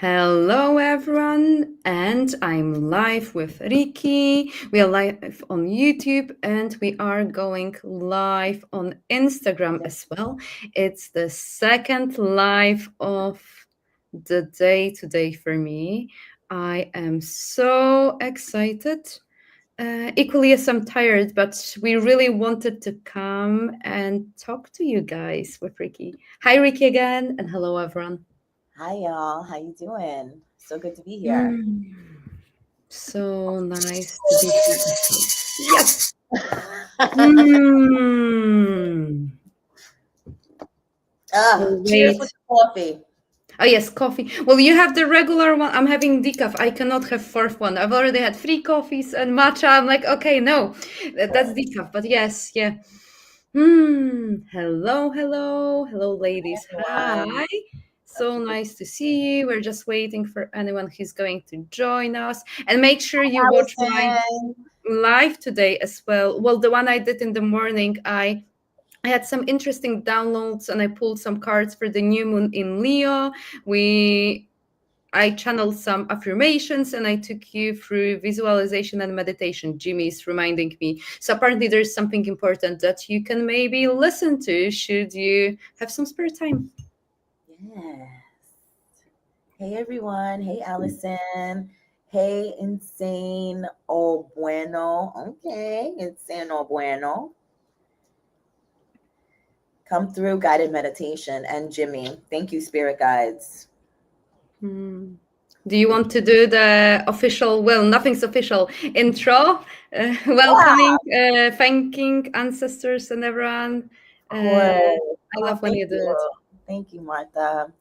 Hello, everyone, and I'm live with Rikki. We are live on YouTube and we are going live on Instagram as well. It's the second live of the day today for me. I am so excited. Equally as I'm tired, but we really wanted to come and talk to you guys with Rikki. Hi, Rikki again, and hello, everyone. Hi y'all, how you doing? So good to be here. Mm, so nice to be here as well. Yes. Mm. We'll Cheers with wait. the coffee. Oh yes, coffee. Well, you have the regular one. I'm having decaf. I cannot have fourth one. I've already had three coffees and matcha. I'm like, okay, no, that's decaf. But yes, yeah. Hello, hello, hello, ladies. Everyone. Hi. So nice to see you. We're just waiting for anyone who's going to join us. And make sure you watch my Allison. live today as well. Well, the one I did in the morning, I had some interesting downloads and I pulled some cards for the new moon in Leo. We I channeled some affirmations and I took you through visualization and meditation. Jimmy is reminding me. So apparently there's something important that you can maybe listen to should you have some spare time. Yes. Hey everyone. Hey Allison. Hey Insane O Bueno. Okay, Insane O Bueno. Come through guided meditation and Jimmy. Thank you, spirit guides. Hmm. Do you want to do the official, well, nothing's official intro? Yeah, Welcoming, thanking ancestors and everyone. of course. I Oh, love when thank you do you. it. Thank you, Martha.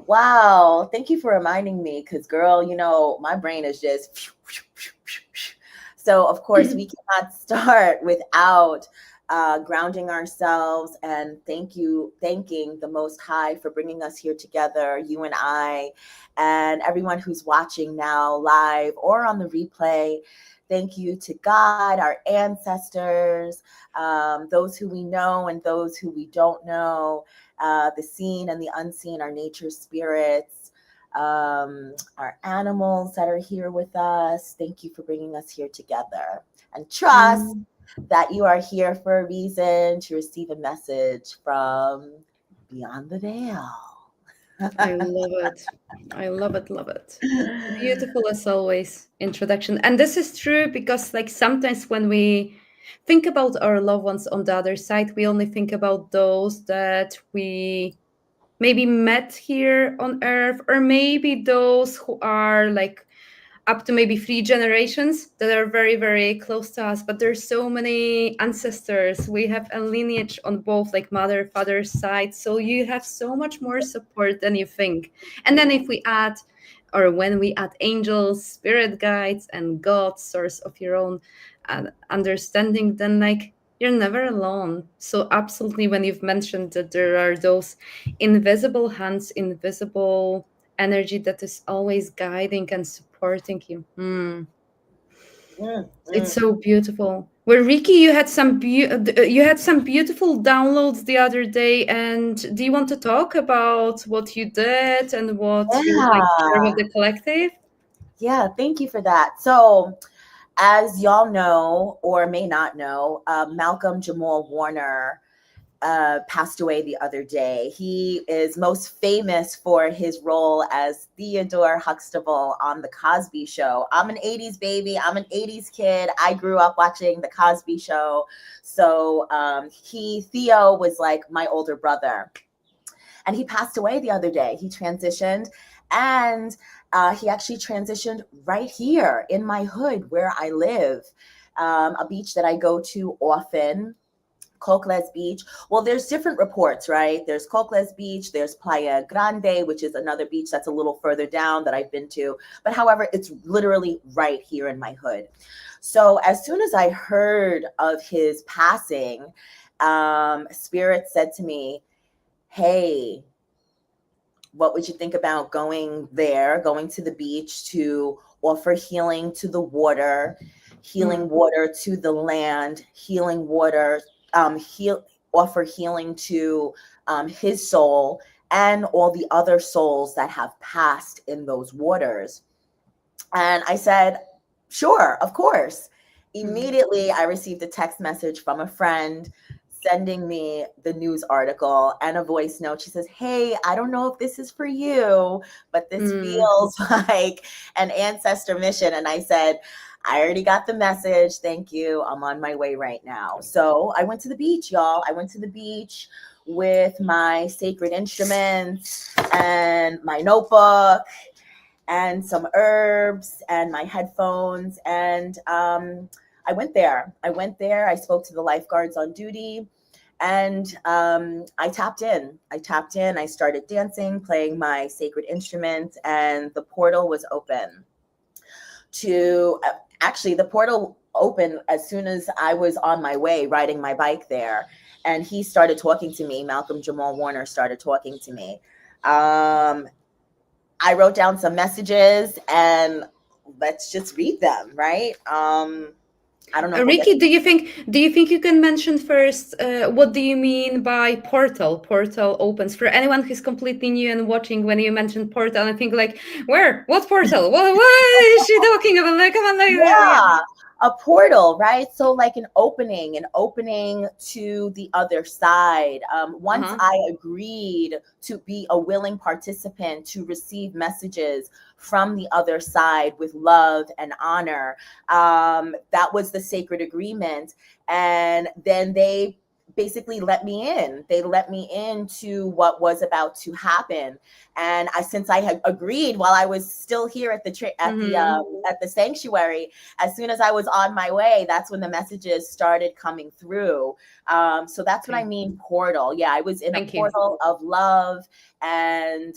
Wow. Thank you for reminding me because, girl, my brain is just. So, of course, we cannot start without grounding ourselves and thanking the Most High for bringing us here together, you and I, and everyone who's watching now live or on the replay. Thank you to God, our ancestors, those who we know and those who we don't know, the seen and the unseen, our nature spirits, our animals that are here with us. Thank you for bringing us here together. And trust Mm, that you are here for a reason to receive a message from beyond the veil. I love it. I love it, love it. Beautiful as always, introduction. And this is true because, like, sometimes when we think about our loved ones on the other side, we only think about those that we maybe met here on earth, or maybe those who are like up to maybe three generations that are very very close to us, but there's so many ancestors. We have a lineage on both like mother father side, so you have so much more support than you think. And then if we add, or when we add angels, spirit guides, and God, source of your own understanding, then like you're never alone. So absolutely, when you've mentioned that there are those invisible hands, invisible energy that is always guiding and supporting you. Mm, It's mm. so beautiful. Well, Rikki, you had some beautiful downloads the other day, and do you want to talk about what you did and what you would like to share with Yeah. the collective? Yeah. Thank you for that. So, as y'all know, or may not know, Malcolm Jamal Warner passed away the other day. He is most famous for his role as Theodore Huxtable on The Cosby Show. I'm an 80s baby. I'm an 80s kid. I grew up watching The Cosby Show. So Theo was like my older brother. And he passed away the other day. He transitioned, and he actually transitioned right here in my hood where I live, a beach that I go to often. Cocles Beach. Well, there's different reports, right? There's Cocles Beach, there's Playa Grande, which is another beach that's a little further down that I've been to. But however, it's literally right here in my hood. So as soon as I heard of his passing, Spirit said to me, hey, what would you think about going there, going to the beach to offer healing to the water, Mm, healing water to the land, healing water, offer healing to his soul and all the other souls that have passed in those waters. And I said, sure, of course. Mhm. Immediately, I received a text message from a friend sending me the news article and a voice note. She says, hey, I don't know if this is for you, but this Mm. feels like an ancestor mission. And I said, I already got the message. Thank you. I'm on my way right now. So I went to the beach, y'all. I went to the beach with my sacred instruments and my notebook and some herbs and my headphones. And I went there. I spoke to the lifeguards on duty. And I tapped in. I started dancing, playing my sacred instruments, and the portal was open to actually, the portal opened as soon as I was on my way riding my bike there. And he started talking to me. Malcolm Jamal Warner started talking to me. I wrote down some messages and let's just read them, right? I don't know if we'll get. Ricky, do you think you can mention first what do you mean by portal? Portal opens for anyone who's completely new and watching. When you mentioned portal, I think like, where? What portal? What is she talking about? Like, come on, like, yeah. Yeah, a portal, right? So like an opening to the other side. Once Uh-huh. I agreed to be a willing participant to receive messages from the other side with love and honor, that was the sacred agreement. And then they basically let me in. They let me into what was about to happen. And since I had agreed while I was still here at Mm-hmm. at the sanctuary, as soon as I was on my way, that's when the messages started coming through. So that's what I Okay. mean, portal. Yeah, I was in a Thank you. portal of love, and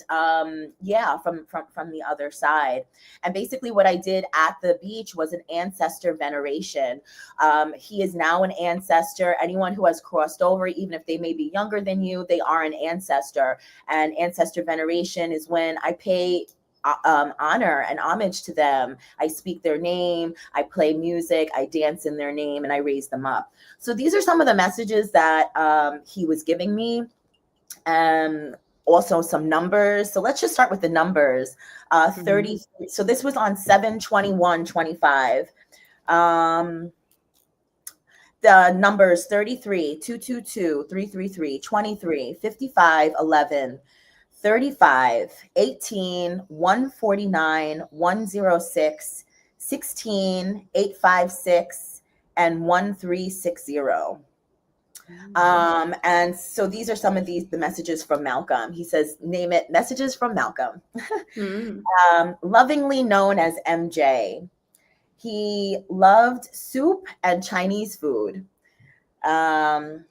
yeah, from the other side. And basically, what I did at the beach was an ancestor veneration. He is now an ancestor. Anyone who has crossed over, even if they may be younger than you, they are an ancestor. And ancestor veneration is when I pay honor and homage to them. I speak their name, I play music, I dance in their name, and I raise them up. So these are some of the messages that he was giving me. Um, Also some numbers. So let's just start with the numbers. Mm-hmm. 30. So this was on 7/21/25. Um, the numbers 33, 222, 333, 23, 55, 11, 35, 18, 149, 106, 16, 856, and 1360. And so these are some of the messages from Malcolm. He says, name it, messages from Malcolm. Mm-hmm. Lovingly known as MJ. He loved soup and Chinese food. Um,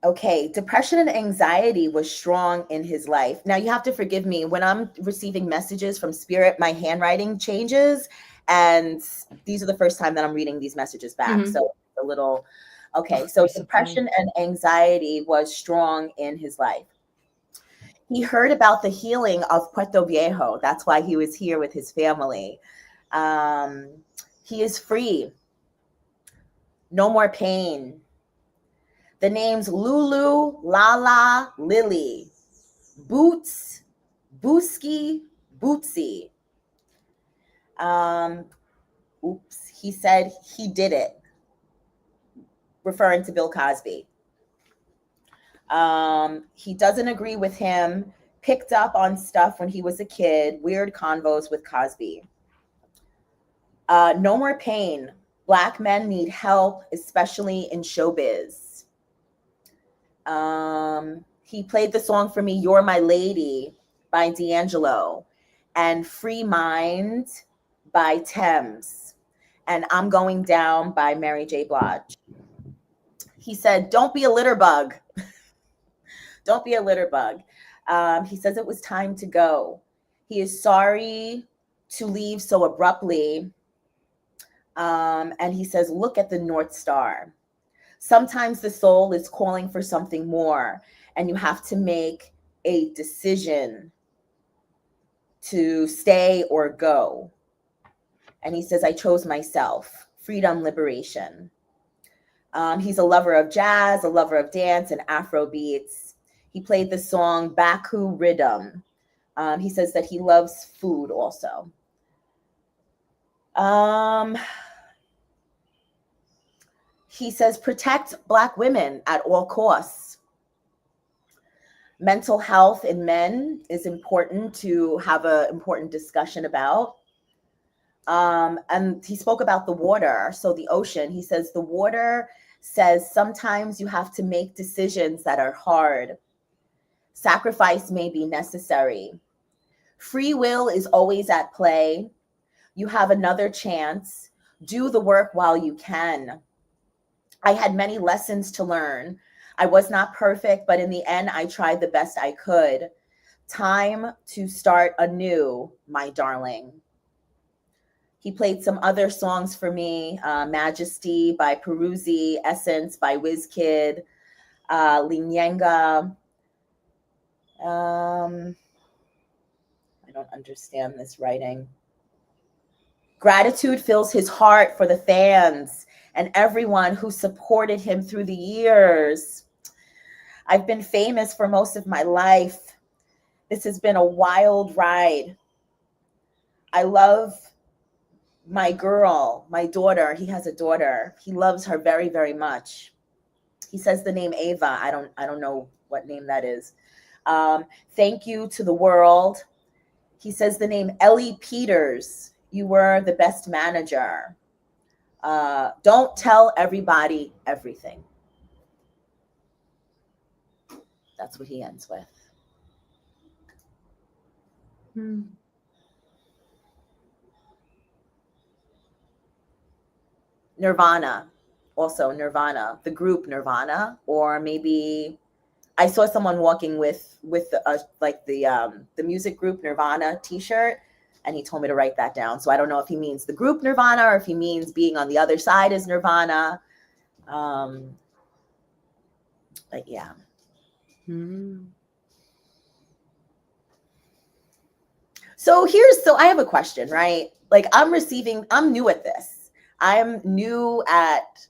okay, depression and anxiety was strong in his life. Now, you have to forgive me. When I'm receiving messages from spirit, my handwriting changes. And these are the first time that I'm reading these messages back. Mm-hmm. So a little, okay. Of So course, okay. depression and anxiety was strong in his life. He heard about the healing of Puerto Viejo. That's why he was here with his family. Um, he is free. No more pain. The names Lulu, Lala, Lily, Boots, Booski, Bootsy. Um, Oops, he said he did it, referring to Bill Cosby. He doesn't agree with him, picked up on stuff when he was a kid, weird convos with Cosby. No more pain. Black men need help, especially in showbiz. He played the song for me, You're My Lady by D'Angelo, and Free Mind by Thames, and I'm Going Down by Mary J. Blige. He said, don't be a litter bug. Don't be a litter bug. He says it was time to go. He is sorry to leave so abruptly. And he says, look at the North Star. Sometimes the soul is calling for something more, and you have to make a decision to stay or go. And he says, I chose myself. Freedom, liberation. He's a lover of jazz, a lover of dance and Afro beats. He played the song Baku Rhythm. He says that he loves food also. Um, he says protect Black women at all costs. Mental health in men is important to have an important discussion about. And he spoke about the water, so the ocean. He says the water says sometimes you have to make decisions that are hard. Sacrifice may be necessary. Free will is always at play. You have another chance. Do the work while you can. I had many lessons to learn. I was not perfect, but in the end, I tried the best I could. Time to start anew, my darling. He played some other songs for me, Majesty by Peruzzi, Essence by Wizkid, Linyenga. I don't understand this writing. Gratitude fills his heart for the fans and everyone who supported him through the years. I've been famous for most of my life. This has been a wild ride. I love my girl, my daughter. He has a daughter. He loves her very, very much. He says the name Ava. I don't know what name that is. Thank you to the world. He says the name Ellie Peters. You were the best manager. Don't tell everybody everything. That's what he ends with. Nirvana, also Nirvana, the group Nirvana, or maybe I saw someone walking with like the music group Nirvana T-shirt, and he told me to write that down. So I don't know if he means the group Nirvana or if he means being on the other side is Nirvana. But yeah. So I have a question, right? Like I'm new at this. I'm new at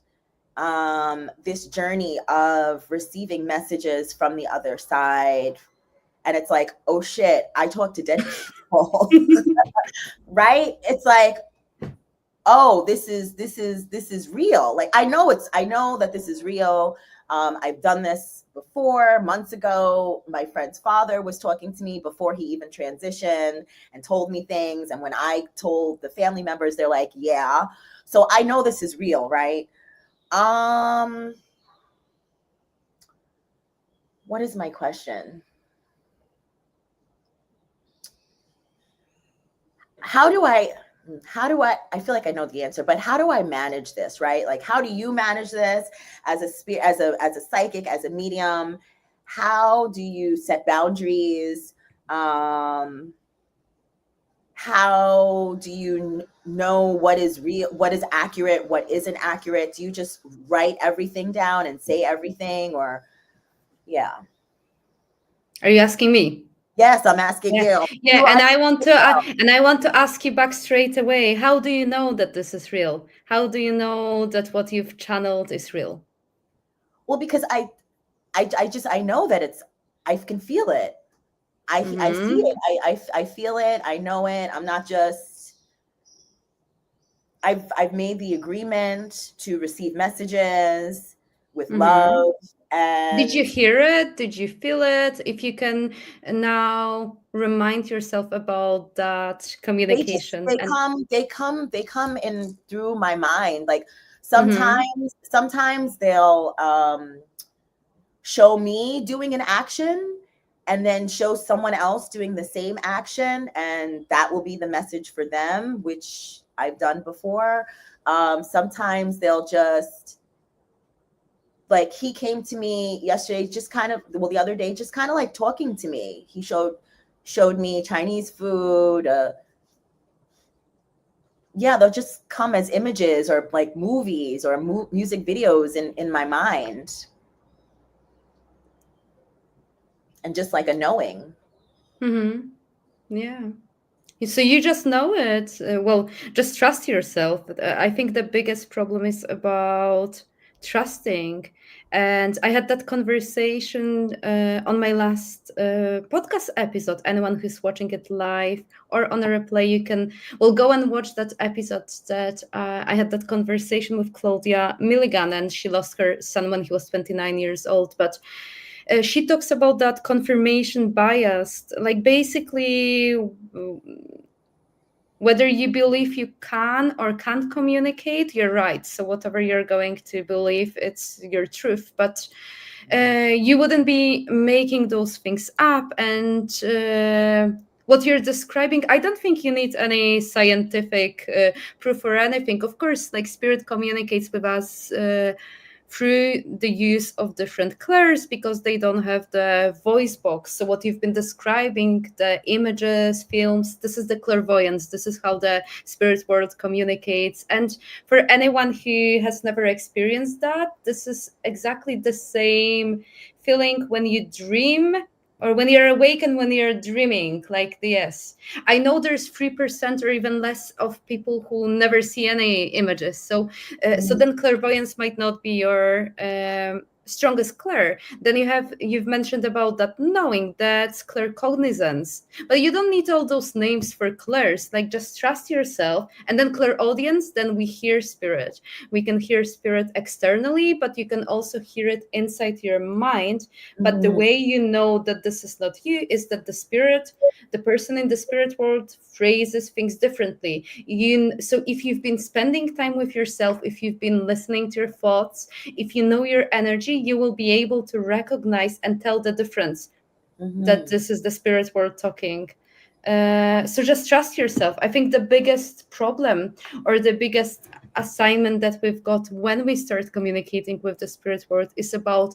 this journey of receiving messages from the other side. And it's like, oh shit, I talk to dead people. Right? It's like, oh, this is real. Like I know that this is real. I've done this before. Months ago, my friend's father was talking to me before he even transitioned and told me things. And when I told the family members, they're like, yeah. So I know this is real, right? What is my question? How do I feel like I know the answer, but how do I manage this, right? Like how do you manage this as a psychic, as a medium? How do you set boundaries? How do you know what is real, what is accurate, what isn't accurate? Do you just write everything down and say everything, or yeah? Are you asking me? Yes, I'm asking Yeah, you. yeah, and I want to ask you back straight away. How do you know that this is real? How do you know that what you've channeled is real? Well, because I know that I can feel it. I see it. I feel it. I know it. I'm not just. I've made the agreement to receive messages with love, Did you and hear it? Did you feel it? If you can now remind yourself about that communication and they come in through my mind. Like mm-hmm, sometimes they'll show me doing an action and then show someone else doing the same action, and that will be the message for them, which I've done before. Sometimes they'll just, like, he came to me yesterday, just kind of, well, the other day, just kind of like talking to me. He showed me Chinese food. Yeah, they'll just come as images or like movies or music videos in my mind, and just like a knowing. mm-hmm, yeah. So you just know it. Well, just trust yourself. I think the biggest problem is about trusting. And I had that conversation on my last podcast episode. Anyone who's watching it live or on a replay, you can, well, go and watch that episode that I had that conversation with Claudia Milligan, and she lost her son when he was 29 years old. But she talks about that confirmation bias, like basically whether you believe you can or can't communicate, you're right. So whatever you're going to believe, it's your truth. But you wouldn't be making those things up. And what you're describing, I don't think you need any scientific proof or anything. Of course, like spirit communicates with us through the use of different clairs because they don't have the voice box. So what you've been describing, the images, films, this is the clairvoyance. This is how the spirit world communicates. And for anyone who has never experienced that, this is exactly the same feeling when you dream or when you're awake and when you're dreaming. Like, yes, I know there's 3% or even less of people who never see any images. So Mhm. then clairvoyance might not be your strongest clair. Then you've mentioned about that knowing, that's claircognizance. But you don't need all those names for clairs. Like, just trust yourself. And then clairaudience, then we hear spirit. We can hear spirit externally, but you can also hear it inside your mind. But the Mhm. way you know that this is not you is that the person in the spirit world phrases things differently. So if you've been spending time with yourself, if you've been listening to your thoughts, if you know your energy, you will be able to recognize and tell the difference that Mhm. this is the spirit world talking. So just trust yourself. I think the biggest problem or the biggest assignment that we've got when we start communicating with the spirit world is about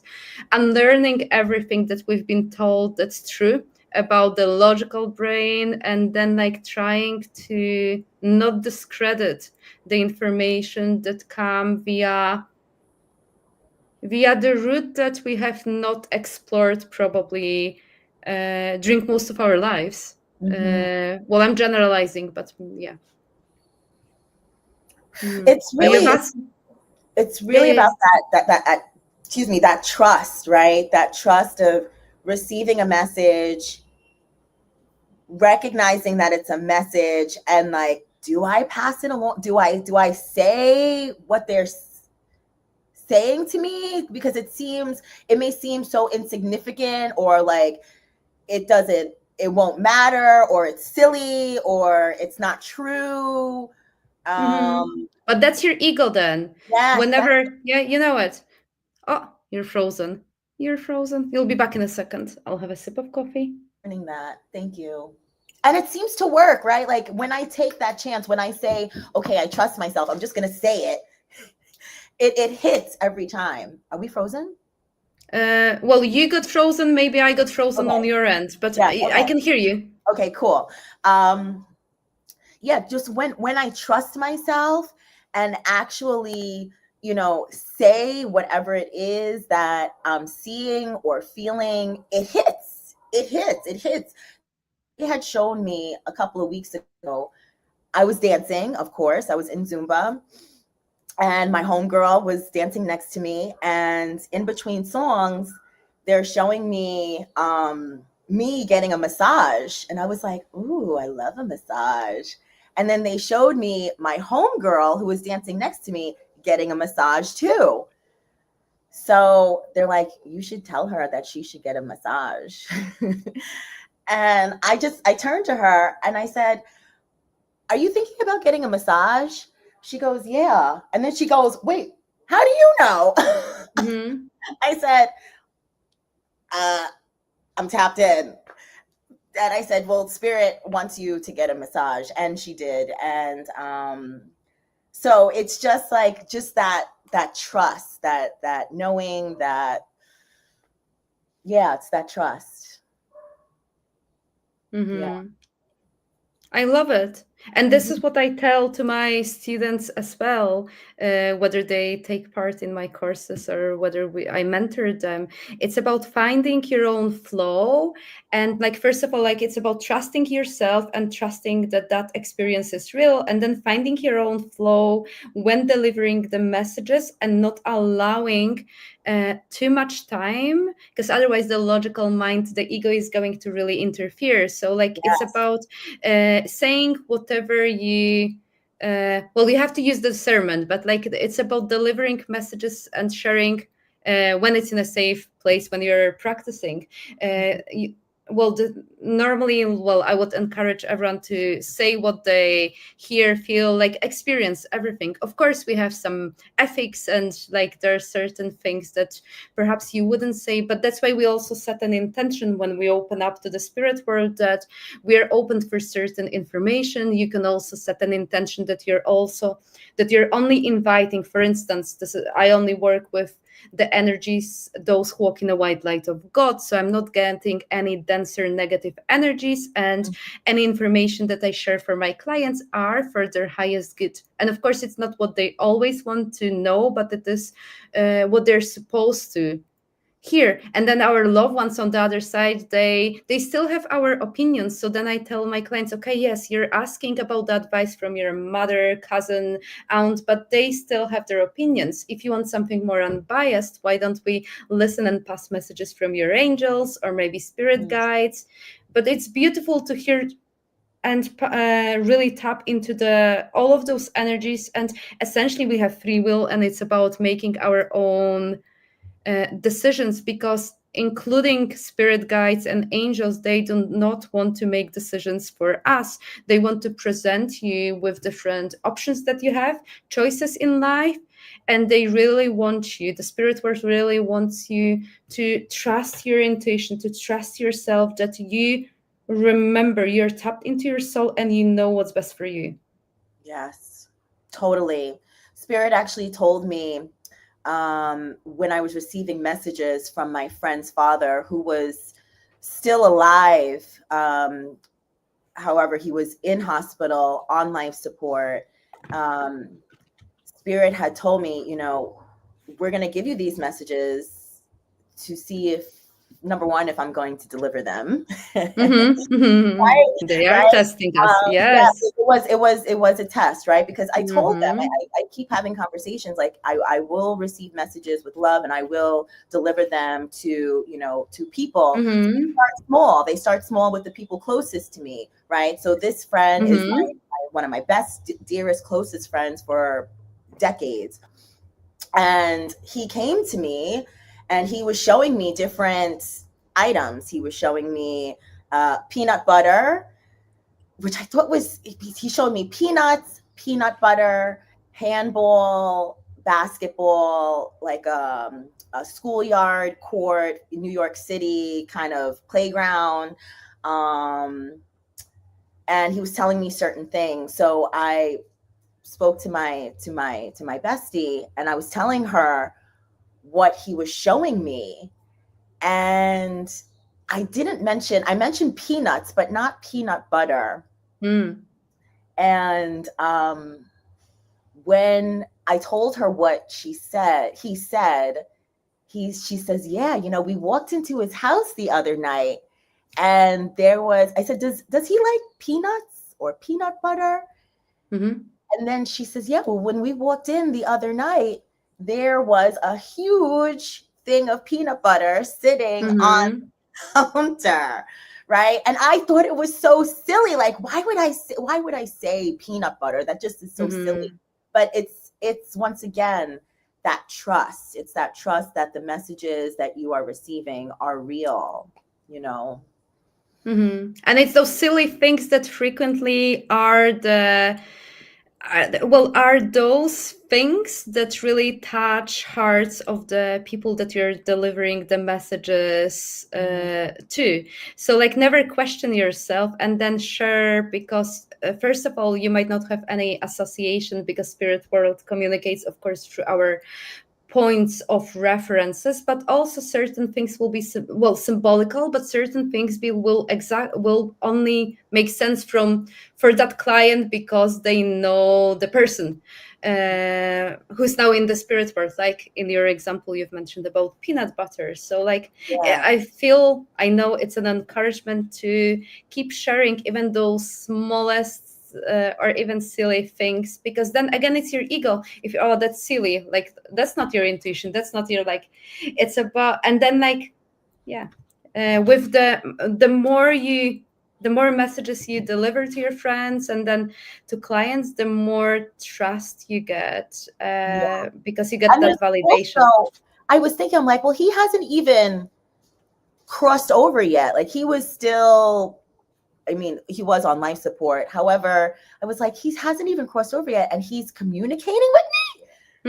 unlearning everything that we've been told that's true about the logical brain, and then like trying to not discredit the information that come via the route that we have not explored probably during most of our lives. Mhm. Well, I'm generalizing, but yeah. It's You've really asked, it's yeah, really yeah, about yeah. that excuse me, that trust, right? That trust of receiving a message, recognizing that it's a message, and like, do I pass it along? Do I say what they're saying to me? Because it may seem so insignificant, or like it won't matter, or it's silly, or it's not true. But that's your ego then. Yes, that's Whenever, yeah, you know it. Oh, you're frozen. You're frozen. You'll be back in a second. I'll have a sip of coffee. learning that. Thank you. And it seems to work, right? Like when I take that chance, when I say, okay, I trust myself, I'm just going to say it, it hits every time. Are we frozen? Well, you got frozen. Maybe I got frozen on Okay. your end, but Yeah. I Okay. can hear you. Okay. Cool. Um, yeah. Just when I trust myself and actually, say whatever it is that I'm seeing or feeling, it hits. It hits. It hits. They had shown me a couple of weeks ago. I was dancing, of course. I was in Zumba, and my homegirl was dancing next to me. And in between songs, they're showing me getting a massage, and I was like, "Ooh, I love a massage." And then they showed me my homegirl who was dancing next to me getting a massage too. So they're like, "You should tell her that she should get a massage." And I turned to her and I said, "Are you thinking about getting a massage?" She goes, "Yeah." And then she goes, "Wait, how do you know?" Mm-hmm. I said, uh, "I'm tapped in." And I said, "Well, Spirit wants you to get a massage." And she did. And so it's just like, just that trust, that knowing that, yeah, it's that trust. Yeah. Mm-hmm. I love it. And this Mhm. is what I tell to my students as well, whether they take part in my courses or whether I mentor them. It's about finding your own flow. And like, first of all, like it's about trusting yourself and trusting that that experience is real. And then finding your own flow when delivering the messages and not allowing too much time, because otherwise the logical mind, the ego is going to really interfere. So like it's Yes. about saying whatever you well, you have to use the discernment, but like it's about delivering messages and sharing when it's in a safe place when you're practicing. Mhm. Well, normally, well, I would encourage everyone to say what they hear, feel, like experience everything. Of course, we have some ethics and like there are certain things that perhaps you wouldn't say, but that's why we also set an intention when we open up to the spirit world, that we're open for certain information. You can also set an intention that you're only inviting, for instance, I only work with the energies, those who walk in the white light of God. So I'm not getting any denser negative energies, and any information that I share for my clients are for their highest good. And of course, it's not what they always want to know, but it is what they're supposed to here. And then our loved ones on the other side, they still have our opinions. So then I tell my clients, okay, yes, you're asking about the advice from your mother, cousin, aunt, but they still have their opinions. If you want something more unbiased, why don't we listen and pass messages from your angels or maybe spirit Mhm. guides? But it's beautiful to hear and really tap into the all of those energies. And essentially we have free will, and it's about making our own decisions, because including spirit guides and angels, they do not want to make decisions for us. They want to present you with different options that you have, choices in life, and they really want you, the spirit world really wants you to trust your intuition, to trust yourself, that you remember you're tapped into your soul and you know what's best for you. Yes, totally. Spirit actually told me when I was receiving messages from my friend's father, who was still alive. However, he was in hospital on life support. Um, Spirit had told me, we're going to give you these messages to see if, number one, if I'm going to deliver them. They are Right? testing us, Yeah, yes. it was a test, right? Because I told them, Mm-hmm. I keep having conversations, like I will receive messages with love and I will deliver them to people. Mm-hmm. Small. They start small with the people closest to me, right? So this friend is Mm-hmm. one of my best, dearest, closest friends for decades. And he came to me and he was showing me different items. He was showing me peanut butter, which I thought was, he showed me peanuts, peanut butter, handball, basketball, like a schoolyard court, New York City kind of playground. Um, and he was telling me certain things. So I spoke to my bestie and I was telling her what he was showing me. And I mentioned peanuts, but not peanut butter. Mm. And when I told her what she says, yeah, we walked into his house the other night and I said, does he like peanuts or peanut butter? Mm-hmm. And then she says, yeah, well, when we walked in the other night, there was a huge thing of peanut butter sitting on Mm-hmm. the counter. Right. And I thought it was so silly. Like, why would I say peanut butter? That just is so silly. Mm-hmm. But it's once again that trust. It's that trust that the messages that you are receiving are real, you know. Mm-hmm. And it's those silly things that frequently are are those things that really touch hearts of the people that you're delivering the messages Mhm. to. So like never question yourself and then share, because first of all you might not have any association, because spirit world communicates of course through our points of references, but also certain things will be symbolical, but certain things will only make sense for that client because they know the person who's now in the spirit world. Like in your example you've mentioned about peanut butter, so like Yeah. I know it's an encouragement to keep sharing even those smallest or even silly things, because then again it's your ego. If oh, that's silly, like that's not your intuition, that's not your like, it's about, and then like yeah, with the more messages you deliver to your friends and then to clients, the more trust you get, Yeah. because you get And that there's validation. also, I was thinking, I'm like, well, he hasn't even crossed over yet. Like he was still, I mean, he was on life support. However, I was like, he hasn't even crossed over yet, and he's communicating with me.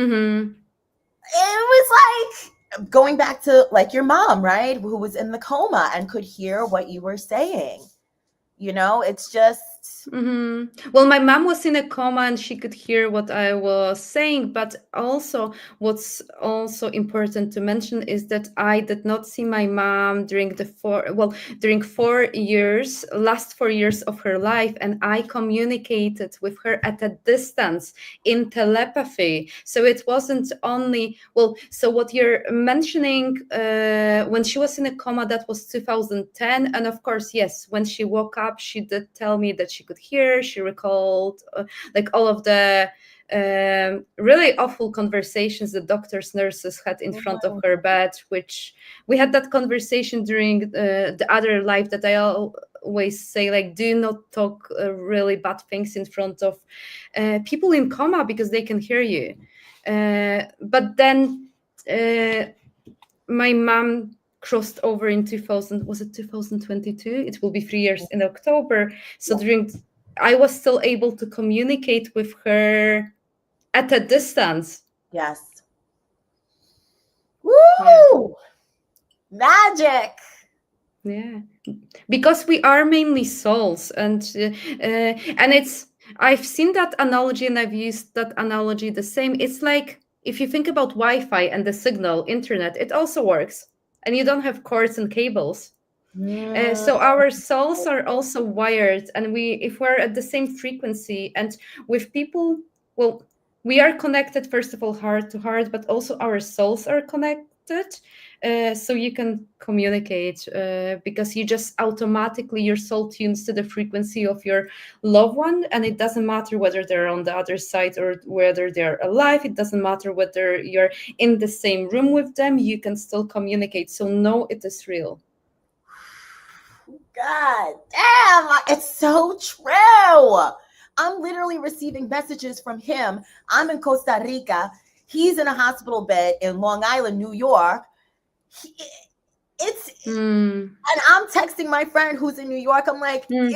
Mm-hmm. It was like going back to like your mom, right? Who was in the coma and could hear what you were saying. You know, it's just, Well, my mom was in a coma and she could hear what I was saying, but also what's also important to mention is that I did not see my mom during 4 years, last 4 years of her life, and I communicated with her at a distance in telepathy. So it wasn't only, so what you're mentioning, when she was in a coma, that was 2010, and of course, yes, when she woke up, she did tell me that she could hear. She recalled like all of the really awful conversations the doctors, nurses had in front of her bed, which we had that conversation during the other life that I always say, like, do not talk really bad things in front of people in coma because they can hear you. But then my mom crossed over in 2000, was it 2022? It will be 3 years in October. So I was still able to communicate with her at a distance. yes. Yeah. Woo! Magic. Yeah, because we are mainly souls, and it's, I've seen that analogy and I've used that analogy the same. It's like if you think about Wi-Fi and the signal, internet, it also works, and you don't have cords and cables. Mm, So our souls are also wired, and if we're at the same frequency, and with people, well, we are connected first of all heart to heart, but also our souls are connected. So you can communicate because you just automatically, your soul tunes to the frequency of your loved one, and it doesn't matter whether they're on the other side or whether they're alive. It doesn't matter whether you're in the same room with them. You can still communicate. So no, it is real. God damn, it's so true. I'm literally receiving messages from him. I'm in Costa Rica. He's in a hospital bed in Long Island, New York. He, it's Mm. and I'm texting my friend who's in New York. I'm like, Mm.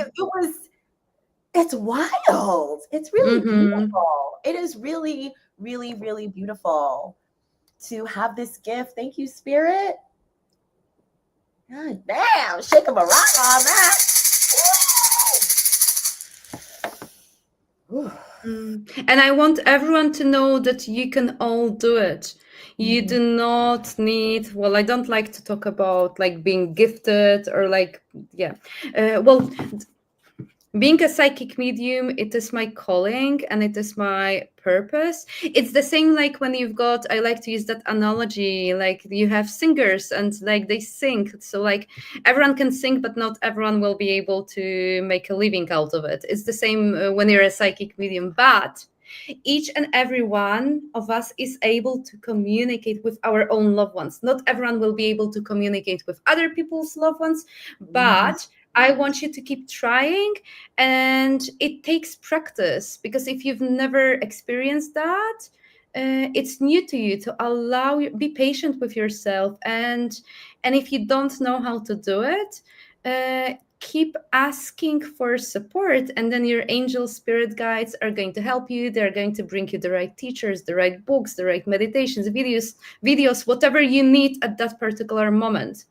it's wild. It's really Mm-hmm. beautiful. It is really, really, really beautiful to have this gift. Thank you, Spirit. God damn, shake a rock on that. Woo. And I want everyone to know that you can all do it. You Mhm. do not need, well, I don't like to talk about like being gifted or like, yeah. Well, being a psychic medium, it is my calling and it is my purpose. It's the same like when you've got, I like to use that analogy, like you have singers and like they sing, so like everyone can sing but not everyone will be able to make a living out of it. It's the same when you're a psychic medium, but each and every one of us is able to communicate with our own loved ones. Not everyone will be able to communicate with other people's loved ones, Mhm. but I want you to keep trying, and it takes practice, because if you've never experienced that, it's new to you. To allow you, be patient with yourself, and if you don't know how to do it, keep asking for support, and then your angel spirit guides are going to help you. They're going to bring you the right teachers, the right books, the right meditations, videos, whatever you need at that particular moment.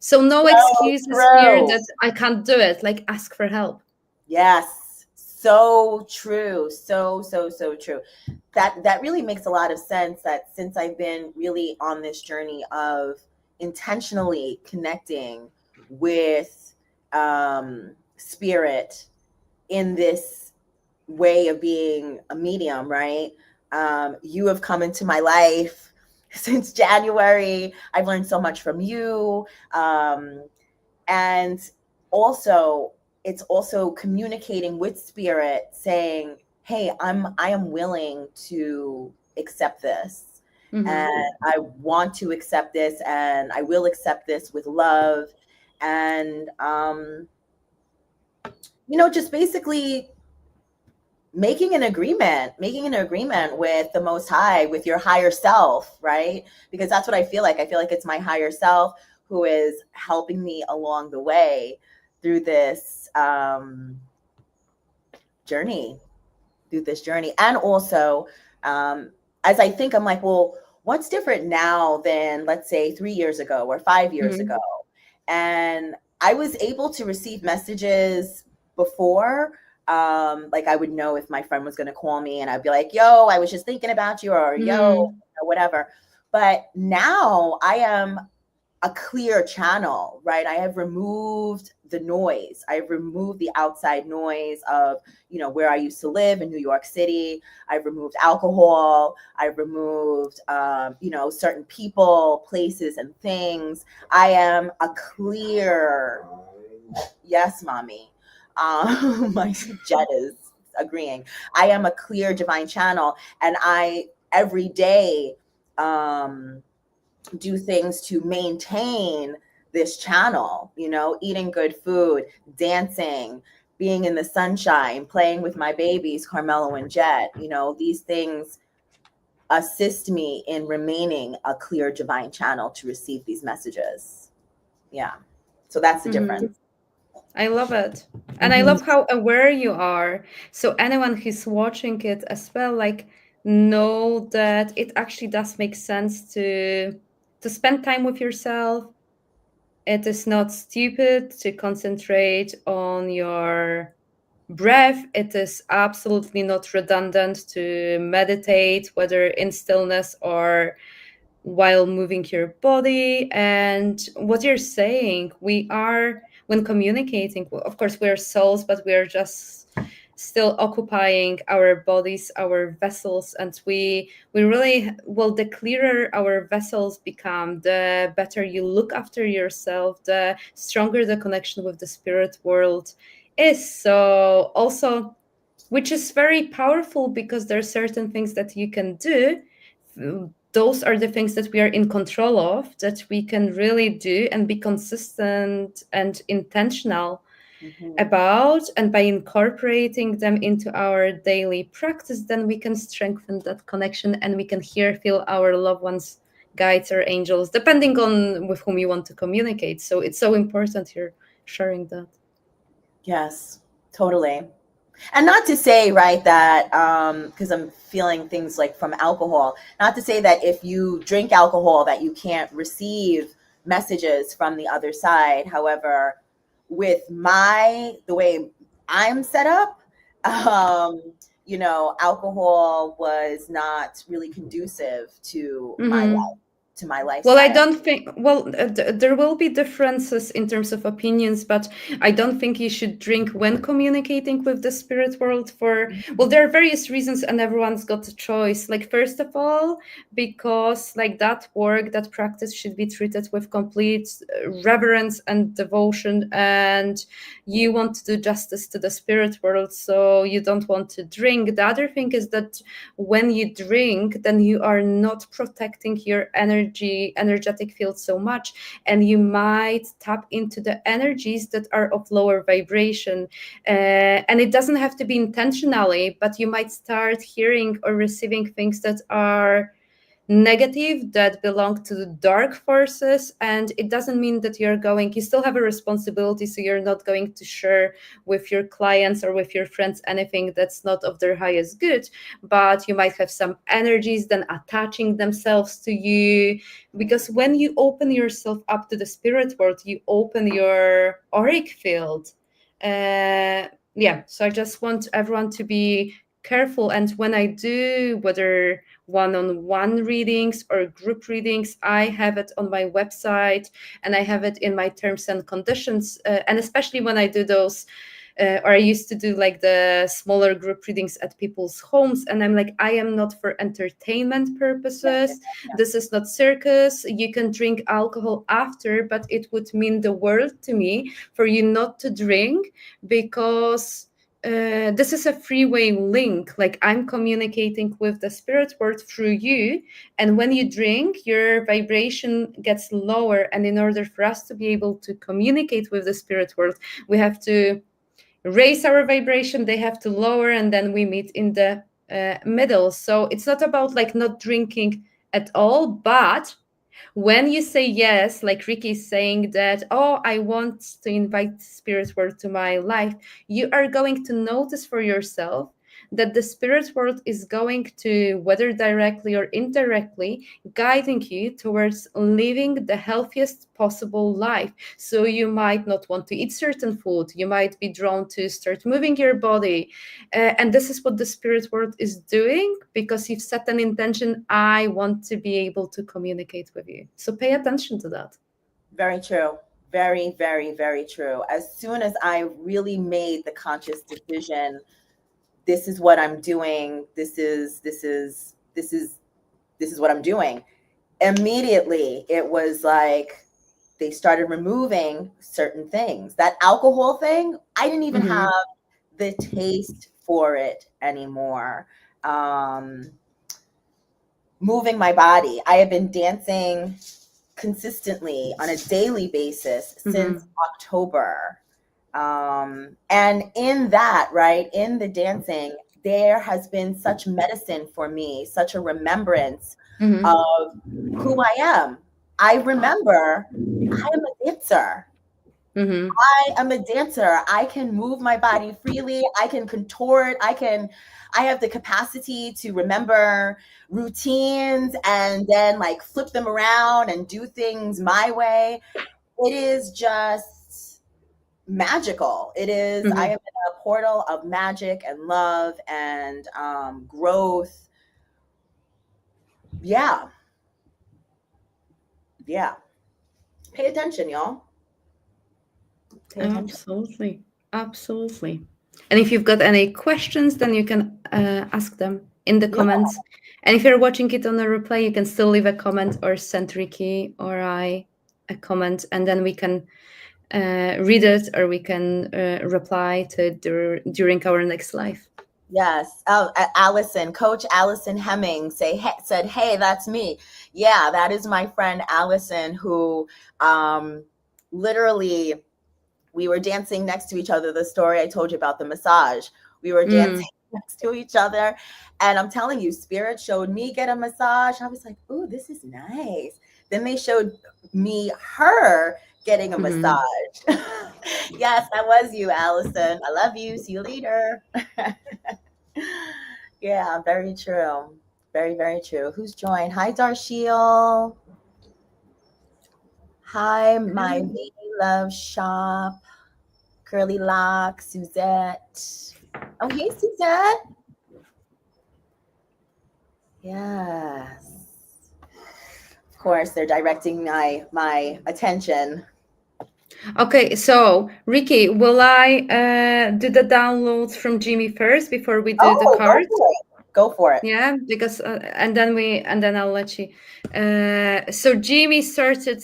So no So excuses here true. that I can't do it. Like, ask for help. Yes. So true. So true. That really makes a lot of sense, that since I've been really on this journey of intentionally connecting with spirit in this way of being a medium, right? You have come into my life since January. I've learned so much from you. And also, it's also communicating with spirit saying, hey, I am willing to accept this, and Mm-hmm. I want to accept this, and I will accept this with love. And just basically making an agreement with the most high, with your higher self, right? Because that's what I feel like it's my higher self who is helping me along the way through this journey through this journey. And also, as I think, I'm like, well, what's different now than, let's say, 3 years ago or 5 years ago? Mm-hmm. And I was able to receive messages before. Like, I would know if my friend was going to call me, and I'd be like, yo, I was just thinking about you, or yo, Mm-hmm. or whatever. But now I am a clear channel, right? I have removed the noise. I've removed the outside noise of, where I used to live in New York City. I've removed alcohol. I've removed, certain people, places, and things. I am a clear, yes, mommy. My jet is agreeing. I am a clear divine channel, and I every day, do things to maintain this channel, eating good food, dancing, being in the sunshine, playing with my babies, Carmelo and Jet. These things assist me in remaining a clear divine channel to receive these messages. Yeah. So that's the Mm-hmm. difference. I love it. And I Mm-hmm. love how aware you are. So anyone who's watching it as well, like, know that it actually does make sense to spend time with yourself. It is not stupid to concentrate on your breath. It is absolutely not redundant to meditate, whether in stillness or while moving your body. And what you're saying, we are, when communicating, of course we're souls, but we're just still occupying our bodies, our vessels. And we really, well, the clearer our vessels become, the better you look after yourself, the stronger the connection with the spirit world is. So also, which is very powerful, because there are certain things that you can do. Those are the things that we are in control of, that we can really do and be consistent and intentional Mm-hmm. about. And by incorporating them into our daily practice, then we can strengthen that connection, and we can feel our loved ones, guides, or angels, depending on with whom you want to communicate. So it's so important you're sharing that. Yes, totally. And not to say, right, that because I'm feeling things like from alcohol, not to say that if you drink alcohol that you can't receive messages from the other side. However, with the way I'm set up, um, alcohol was not really conducive to Mhm. my Well, I lifestyle. don't think, well, there will be differences in terms of opinions, but I don't think you should drink when communicating with the spirit world for, well, there are various reasons, and everyone's got a choice. Like, first of all, because like that work, that practice should be treated with complete reverence and devotion, and you want to do justice to the spirit world, so you don't want to drink. The other thing is that when you drink, then you are not protecting your energetic field so much, and you might tap into the energies that are of lower vibration. And it doesn't have to be intentionally, but you might start hearing or receiving things that are negative, that belong to the dark forces. And it doesn't mean that you still have a responsibility, so you're not going to share with your clients or with your friends anything that's not of their highest good. But you might have some energies then attaching themselves to you, because when you open yourself up to the spirit world, you open your auric field. uh, yeah, so I just want everyone to be careful. And when I do, whether one-on-one readings or group readings, I have it on my website and I have it in my terms and conditions. And especially when I do those, or I used to do like the smaller group readings at people's homes, and I'm like, I am not for entertainment Yeah, purposes. This is not circus. You can drink alcohol after, but it would mean the world to me for you not to drink, because this is a freeway link. Like, I'm communicating with the spirit world through you, and when you drink, your vibration gets lower. And in order for us to be able to communicate with the spirit world, we have to raise our vibration, they have to lower, and then we meet in the middle. So it's not about like not drinking at all, but when you say yes, like Rikki is saying that, oh, I want to invite spirit world to my life, you are going to notice for yourself that the spirit world is going to, whether directly or indirectly, guiding you towards living the healthiest possible life. So you might not want to eat certain food, you might be drawn to start moving your body, and this is what the spirit world is doing, because you've set an intention, I want to be able to communicate with you. So pay attention to that. very true. Very, very, very true. As soon as I really made the conscious decision, this is what I'm doing. This is what I'm doing. Immediately, it was like they started removing certain things. That alcohol thing, I didn't even have Mm-hmm. the taste for it anymore. Um, Moving my body. I have been dancing consistently on a daily basis Mm-hmm. since October. And in that, right, in the dancing, there has been such medicine for me, such a remembrance Mm-hmm. of who I am. I remember I am a dancer. Mm-hmm. I am a dancer. I can move my body freely. I can contort. I have the capacity to remember routines and then like flip them around and do things my way. It is just magical. It is, I am Mm-hmm. in a portal of magic and love and growth. Yeah. Yeah. Pay attention, y'all. Pay attention. Absolutely. Absolutely. And if you've got any questions, then you can ask them in the Yeah. comments. And if you're watching it on a replay, you can still leave a comment or send Rikki or I a comment, and then we can read it, or we can reply to it during our next live. Yes. Oh, Allison, Coach Allison Hemming said, "Hey, that's me." Yeah, that is my friend Allison, who um, literally we were dancing next to each other. The story I told you about the massage, we were dancing Mm, next to each other, and I'm telling you, Spirit showed me get a massage. I was like, "Ooh, this is nice." Then they showed me her getting a mhm. massage. Yes, that was you, Allison. I love you. See you later. Yeah, very true. Very, very true. Who's joined? Hi, Darsheel. Hi, my baby love shop. Curly Lock, Suzette. Oh, hey, Suzette. Yes. Of course, they're directing my attention. Okay, so Rikki, will I do the downloads from Jimmy first before we do the Oh, go cards? for it. Go for it. Yeah, because and then I'll let you. So Jimmy started.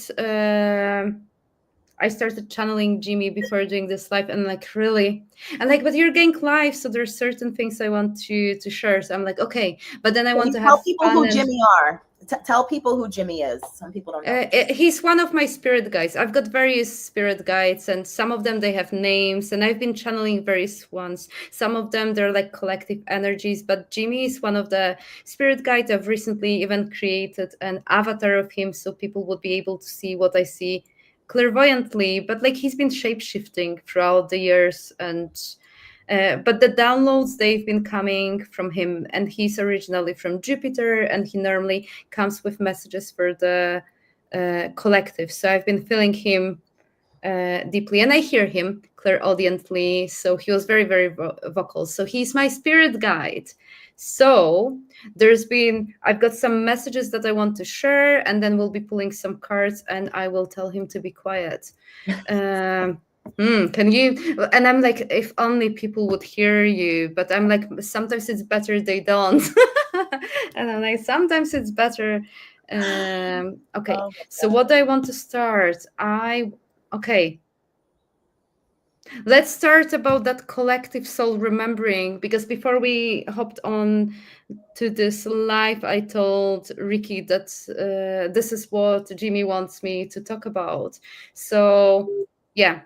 I started channeling Jimmy before doing this live, and like really, and like, but you're going live, so there's certain things I want to share. So I'm like, okay, but then I Can want you to have tell people fun. who And Jimmy are? Tell people who Jimmy is. Some people don't know who Jimmy is. he's one of my spirit guides. I've got various spirit guides, and some of them they have names, and I've been channeling various ones. Some of them they're like collective energies, but Jimmy is one of the spirit guides. I've recently even created an avatar of him so people would be able to see what I see clairvoyantly. But like, he's been shape shifting throughout the years, and but the downloads they've been coming from him, and he's originally from Jupiter, and he normally comes with messages for the collective. So I've been feeling him deeply, and I hear him clairaudiently. So he was very, very vocal. So he's my spirit guide. So I've got some messages that I want to share, and then we'll be pulling some cards, and I will tell him to be quiet. Um, can you? And I'm like, if only people would hear you, but I'm like, sometimes it's better they don't. And I'm like, sometimes it's better. Okay, Oh my so what I want to start, okay, let's start about that collective soul remembering, because before we hopped on to this live, I told Rikki that this is what Jimmy wants me to talk about. So, yeah,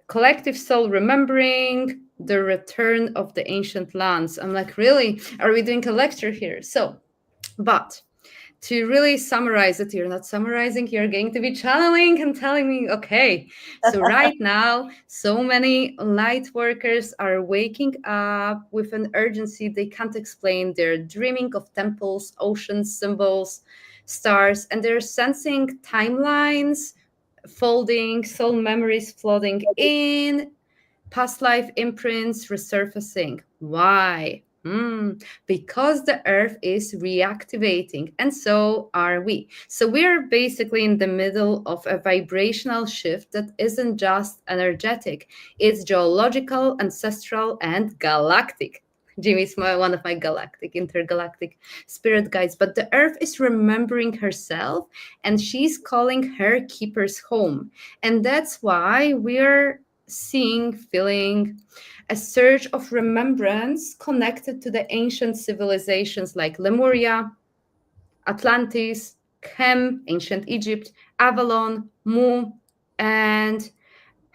collective soul remembering the return of the ancient lands. I'm like, really? Are we doing a lecture here? So, but to really summarize it, you're not summarizing, you're going to be channeling and telling me, okay, so right now, so many light workers are waking up with an urgency they can't explain. They're dreaming of temples, oceans, symbols, stars, and they're sensing timelines folding, soul memories flooding in, past life imprints resurfacing. Why? Because the earth is reactivating, and so are we. So we are basically in the middle of a vibrational shift that isn't just energetic, it's geological, ancestral, and galactic. Jimmy's one of my galactic, intergalactic spirit guides. But the earth is remembering herself, and she's calling her keepers home. And that's why we're seeing, feeling a surge of remembrance connected to the ancient civilizations like Lemuria, Atlantis, Chem, ancient Egypt, Avalon, Mu, and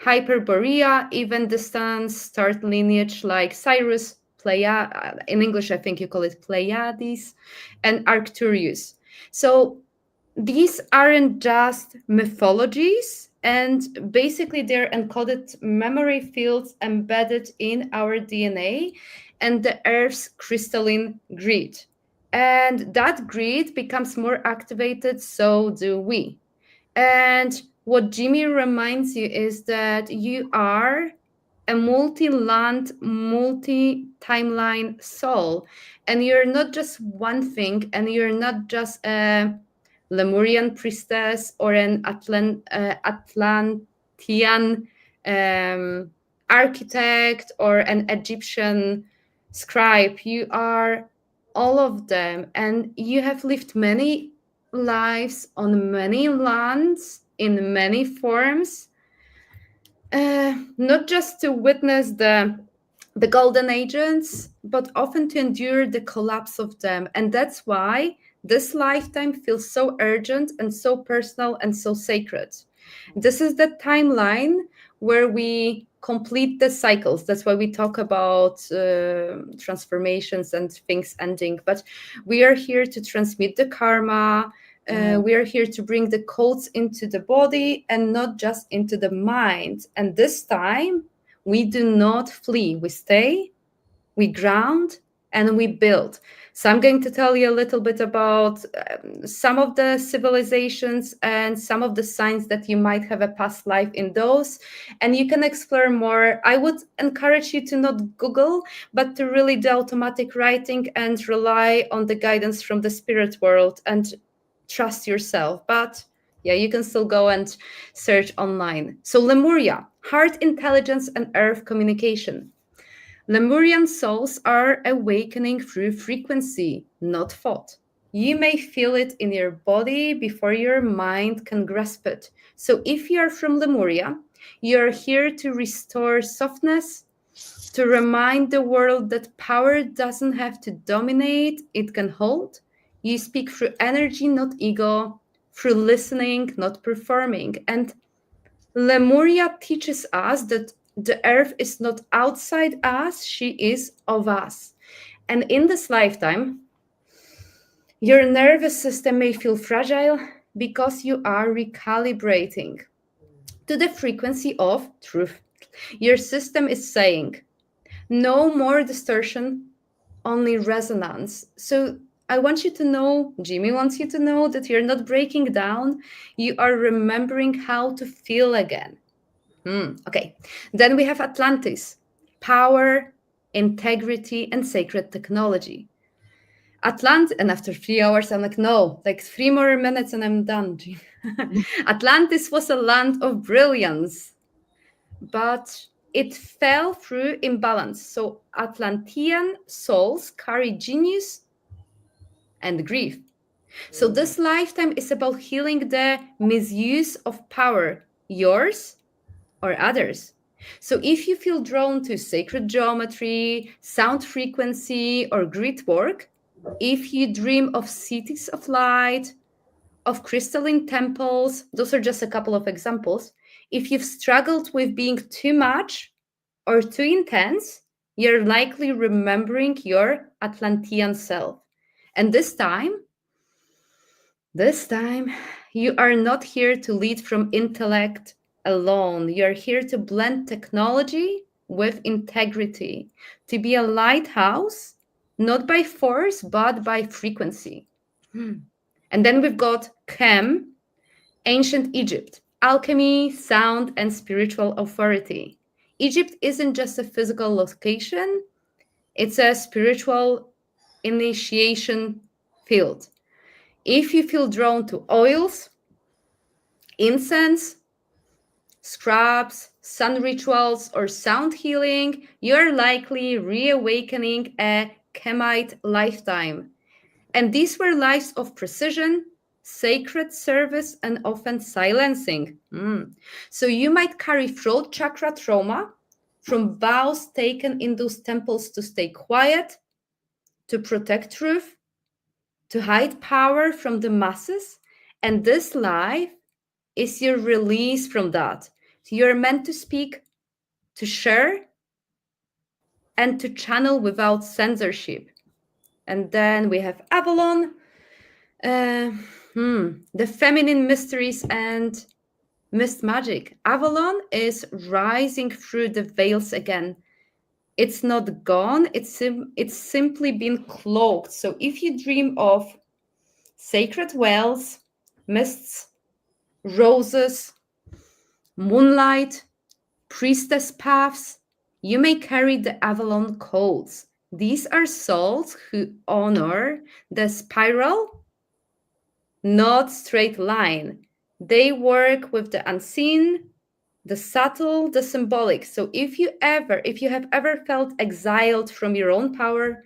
Hyperborea, even distant start lineage like Cyrus, in English I think you call it Pleiades, and Arcturus. So these aren't just mythologies, and basically they're encoded memory fields embedded in our DNA and the Earth's crystalline grid. And that grid becomes more activated, so do we. And what Jimmy reminds you is that you are a multi-land, multi-timeline soul, and you're not just one thing, and you're not just a Lemurian priestess or an Atlantean um, architect or an Egyptian scribe. You are all of them, and you have lived many lives on many lands in many forms, not just to witness the golden ages, but often to endure the collapse of them. And that's why this lifetime feels so urgent and so personal and so sacred. This is the timeline where we complete the cycles. That's why we talk about transformations and things ending. But we are here to transmit the karma. We are here to bring the codes into the body and not just into the mind. And this time, we do not flee. We stay, we ground, and we build. So I'm going to tell you a little bit about some of the civilizations and some of the signs that you might have a past life in those. And you can explore more. I would encourage you to not Google, but to really do automatic writing and rely on the guidance from the spirit world and trust yourself. But yeah, you can still go and search online. So Lemuria, heart intelligence and earth communication. Lemurian souls are awakening through frequency, not thought. You may feel it in your body before your mind can grasp it. So if you are from Lemuria, you're here to restore softness, to remind the world that power doesn't have to dominate, it can hold. You speak through energy, not ego, through listening, not performing. And Lemuria teaches us that the earth is not outside us, she is of us. And in this lifetime, your nervous system may feel fragile because you are recalibrating to the frequency of truth. Your system is saying, no more distortion, only resonance. So I want you to know, Jimmy wants you to know that you're not breaking down, you are remembering how to feel again. Okay. Then we have Atlantis, power, integrity, and sacred technology. And after 3 hours, I'm like, no, like 3 more minutes and I'm done. Atlantis was a land of brilliance, but it fell through imbalance. So Atlantean souls carry genius and grief. So Mm. this lifetime is about healing the misuse of power, yours or others. So if you feel drawn to sacred geometry, sound frequency, or grid work, if you dream of cities of light, of crystalline temples, those are just a couple of examples. If you've struggled with being too much or too intense, you're likely remembering your Atlantean self. And this time, you are not here to lead from intellect alone. You're here to blend technology with integrity, to be a lighthouse, not by force, but by frequency. Hmm. And then we've got Chem, ancient Egypt, alchemy, sound, and spiritual authority. Egypt isn't just a physical location, it's a spiritual initiation field. If you feel drawn to oils, incense, scrubs, sun rituals, or sound healing, you're likely reawakening a Chemite lifetime. And these were lives of precision, sacred service, and often silencing. So you might carry throat chakra trauma from vows taken in those temples to stay quiet, to protect truth, to hide power from the masses. And this life is your release from that. So you're meant to speak, to share, and to channel without censorship. And then we have Avalon, uh, the feminine mysteries and mist magic. Avalon is rising through the veils again. It's not gone, it's simply been cloaked. So if you dream of sacred wells, mists, roses, moonlight, priestess paths, you may carry the Avalon codes. These are souls who honor the spiral, not straight line. They work with the unseen, the subtle, the symbolic. So if you have ever felt exiled from your own power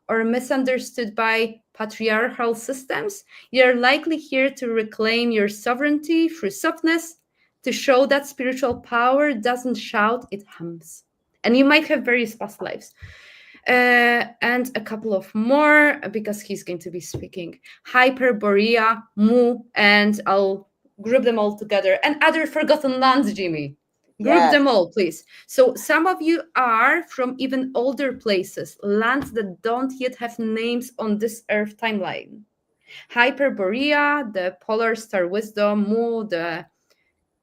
or misunderstood by patriarchal systems, you're likely here to reclaim your sovereignty through softness, to show that spiritual power doesn't shout, it hums. And you might have various past lives. And a couple of more because he's going to be speaking. Hyperborea, Mu, and I'll group them all together. And other forgotten lands, Jimmy. Group Yes. them all, please. So some of you are from even older places, lands that don't yet have names on this Earth timeline. Hyperborea, the polar star wisdom, Mu, the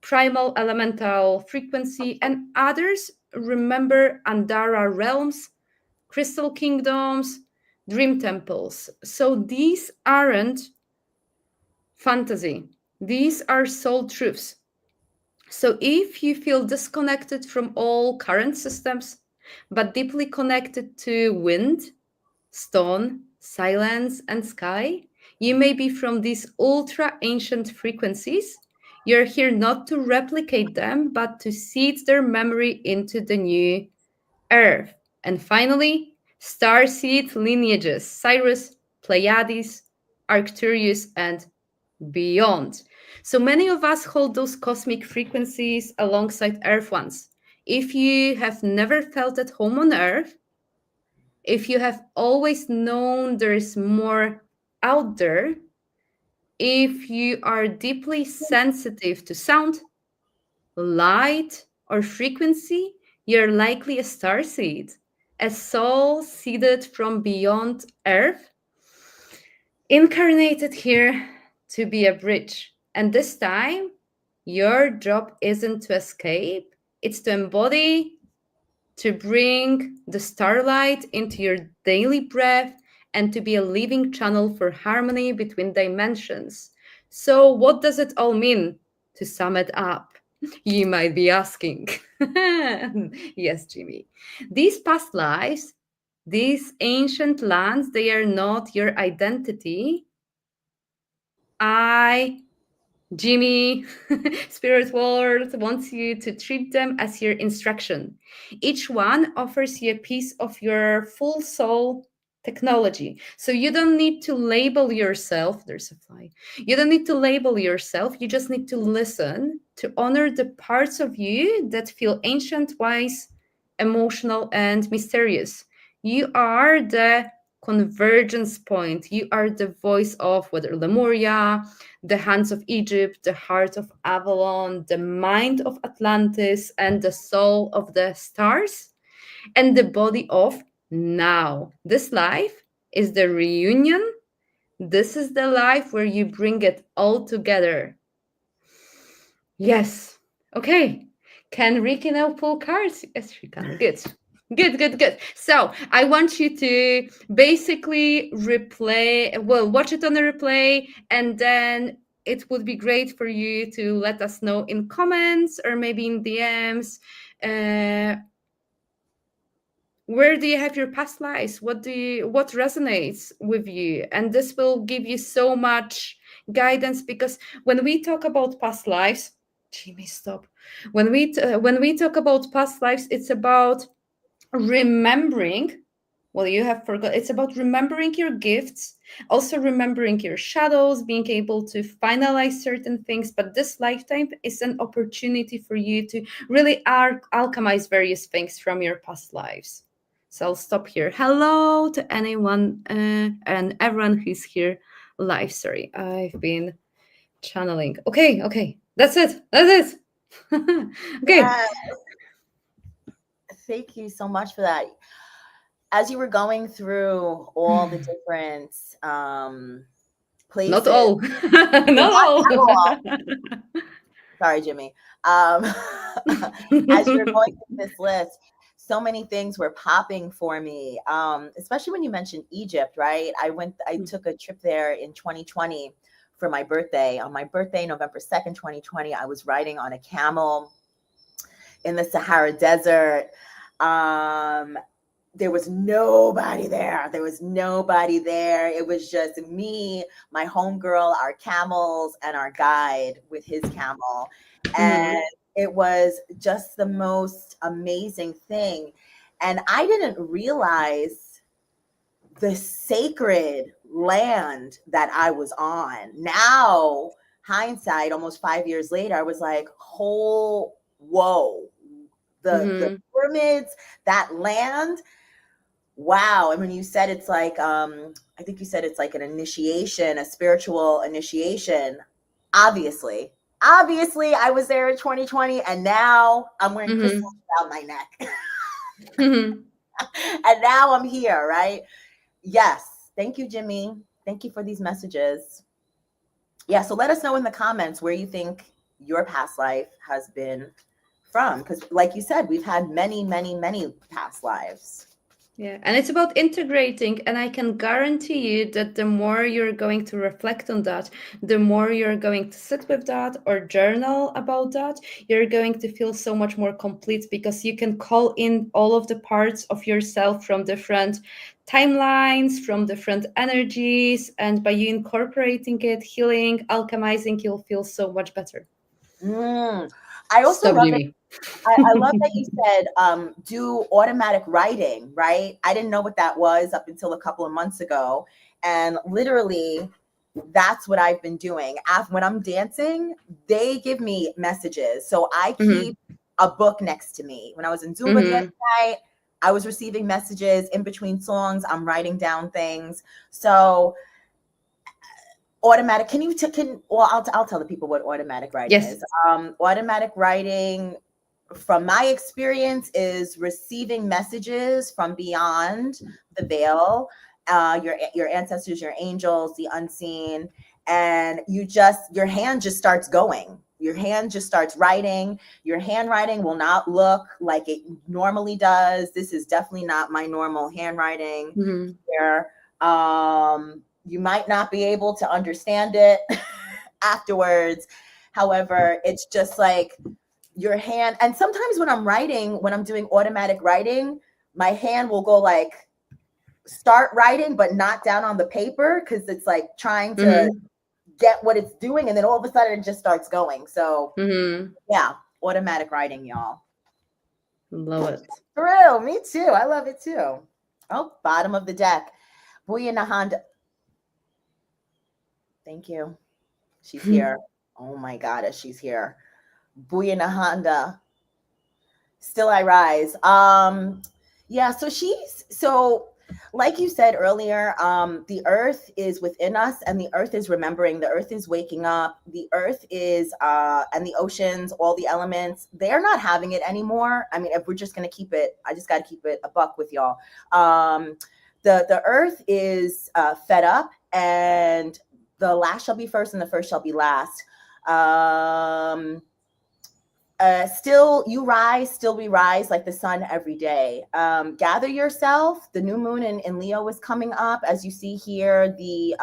primal elemental frequency, and others remember Andara realms, crystal kingdoms, dream temples. So these aren't fantasy, these are soul truths. So if you feel disconnected from all current systems, but deeply connected to wind, stone, silence, and sky, you may be from these ultra ancient frequencies. You're here not to replicate them, but to seed their memory into the new Earth. And finally, starseed lineages, Cyrus, Pleiades, Arcturus, and beyond. So many of us hold those cosmic frequencies alongside Earth ones. If you have never felt at home on Earth, if you have always known there is more out there, if you are deeply sensitive to sound, light, or frequency, you're likely a starseed, a soul seeded from beyond Earth, incarnated here to be a bridge. And this time, your job isn't to escape, it's to embody, to bring the starlight into your daily breath, and to be a living channel for harmony between dimensions. So, what does it all mean to sum it up? You might be asking. Yes, Jimmy. These past lives, these ancient lands, they are not your identity. I Jimmy, Spirit World wants you to treat them as your instruction. Each one offers you a piece of your full soul technology. So you don't need to label yourself. There's a fly. You don't need to label yourself. You just need to listen to honor the parts of you that feel ancient, wise, emotional, and mysterious. You are the convergence point. You are the voice of whether Lemuria, the hands of Egypt, the heart of Avalon, the mind of Atlantis, and the soul of the stars, and the body of now. This life is the reunion. This is the life where you bring it all together. Yes. Okay. Can Ricky now pull cards? Yes, she can. Good. Good, good, good. So I want you to basically replay, well, watch it on the replay, and then it would be great for you to let us know in comments or maybe in DMs. Where do you have your past lives? What resonates with you? And this will give you so much guidance, because when we talk about past lives, Jimmy, stop. When we talk about past lives, it's about remembering. Well, you have forgot. It's about remembering your gifts, also remembering your shadows, being able to finalize certain things. But this lifetime is an opportunity for you to really alchemize various things from your past lives. So I'll stop here. Hello to anyone and everyone who's here live. Sorry, I've been channeling. Okay, okay, that's it. That's it. Okay. Yeah, thank you so much for that. As you were going through all the different Not places, all. Not all. not all. Sorry, Jimmy. As you're going through this list, so many things were popping for me. Especially when you mentioned Egypt, right? I took a trip there in 2020 for my birthday. On my birthday, November 2nd, 2020, I was riding on a camel in the Sahara Desert. Um, there was nobody there. There was nobody there. It was just me, my homegirl, our camels, and our guide with his camel. And Mhm. it was just the most amazing thing. And I didn't realize the sacred land that I was on. Now, hindsight, almost 5 years later, I was like, whoa, the Mhm. pyramids, that land. Wow. And when you said it's like, I think you said it's like an initiation, a spiritual initiation. Obviously, obviously, I was there in 2020, and now I'm wearing crystals Mhm. around my neck. Mhm. And now I'm here, right? Yes. Thank you, Jimmy. Thank you for these messages. Yeah. So let us know in the comments where you think your past life has been from. Because, like you said, we've had many, many, many past lives. Yeah, and it's about integrating. And I can guarantee you that the more you're going to reflect on that, the more you're going to sit with that or journal about that, you're going to feel so much more complete, because you can call in all of the parts of yourself from different timelines, from different energies. And by you incorporating it, healing, alchemizing, you'll feel so much better. Mm. I also Stop, love that. Jimmy. I love that you said do automatic writing, right? I didn't know what that was up until a couple of months ago. And literally, that's what I've been doing. When I'm dancing, they give me messages. So I Hmm. keep a book next to me. When I was in Zumba the other Hmm. night, I was receiving messages in between songs. I'm writing down things. So automatic, can you, well, I'll tell the people what automatic writing Yes. is. Automatic writing, from my experience, is receiving messages from beyond the veil, your ancestors, your angels, the unseen, and your hand just starts going. Your hand just starts writing. Your handwriting will not look like it normally does. This is definitely not my normal handwriting Hmm. here. You might not be able to understand it afterwards. However, it's just like your hand. And sometimes when I'm writing, when I'm doing automatic writing, my hand will go like start writing, but not down on the paper because it's like trying to Mm-hmm. get what it's doing. And then all of a sudden it just starts going. So Mm-hmm. yeah, automatic writing, y'all. Love it. True. Me too. I love it too. Oh, bottom of the deck. Buya Nahanda. Thank you. She's here. Oh my goddess, she's here. Buya Nahanda. Still I rise. Yeah, so like you said earlier, the earth is within us and the earth is remembering, the earth is waking up, the earth is and the oceans, all the elements, they're not having it anymore. I mean, if we're just gonna keep it, I just gotta keep it a buck with y'all. The earth is fed up, and the last shall be first and the first shall be last. Still you rise, still we rise like the sun every day. Gather yourself. The new moon in Leo is coming up. As you see here, the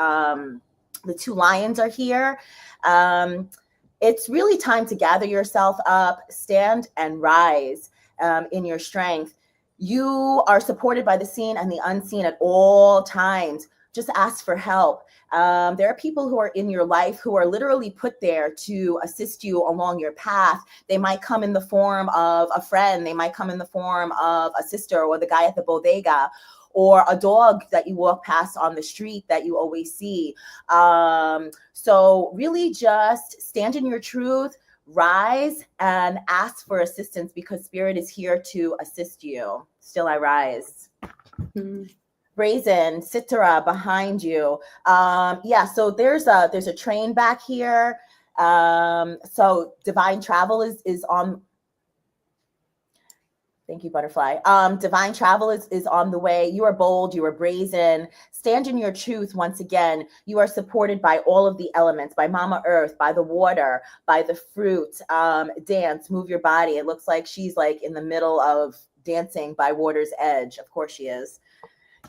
two lions are here. It's really time to gather yourself up, stand and rise in your strength. You are supported by the seen and the unseen at all times. Just ask for help. There are people who are in your life who are literally put there to assist you along your path. They might come in the form of a friend. They might come in the form of a sister or the guy at the bodega or a dog that you walk past on the street that you always see. So really just stand in your truth, rise and ask for assistance because spirit is here to assist you. Still I rise. Mm-hmm. Brazen, Sitara behind you. Yeah, so there's a train back here. So divine travel is on. Thank you, butterfly. Divine travel is on the way. You are bold, you are brazen. Stand in your truth once again. You are supported by all of the elements, by Mama Earth, by the water, by the fruit. Dance, move your body. It looks like she's like in the middle of dancing by water's edge. Of course she is.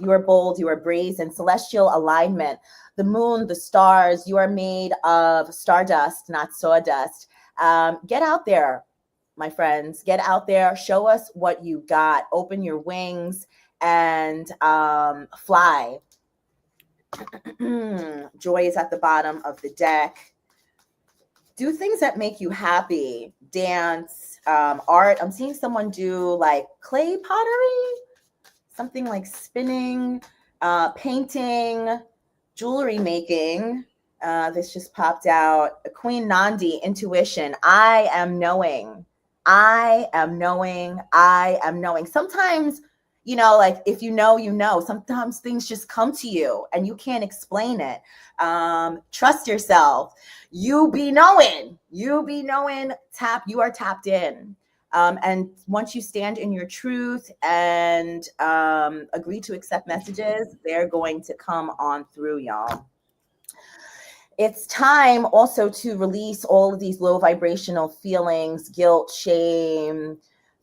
You are bold, you are brazen, celestial alignment. The moon, the stars, you are made of stardust, not sawdust. Get out there, my friends. Get out there. Show us what you got. Open your wings and fly. Joy is at the bottom of the deck. Do things that make you happy. Dance, art. I'm seeing someone do like clay pottery, something like spinning, painting, jewelry making. This just popped out. Queen Nandi, intuition. I am knowing. I am knowing. I am knowing. Sometimes, you know, like if you know, you know. Sometimes things just come to you and you can't explain it. Trust yourself. You be knowing. You be knowing. You are tapped in. And once you stand in your truth and agree to accept messages, they're going to come on through, y'all. It's time also to release all of these low vibrational feelings, guilt, shame,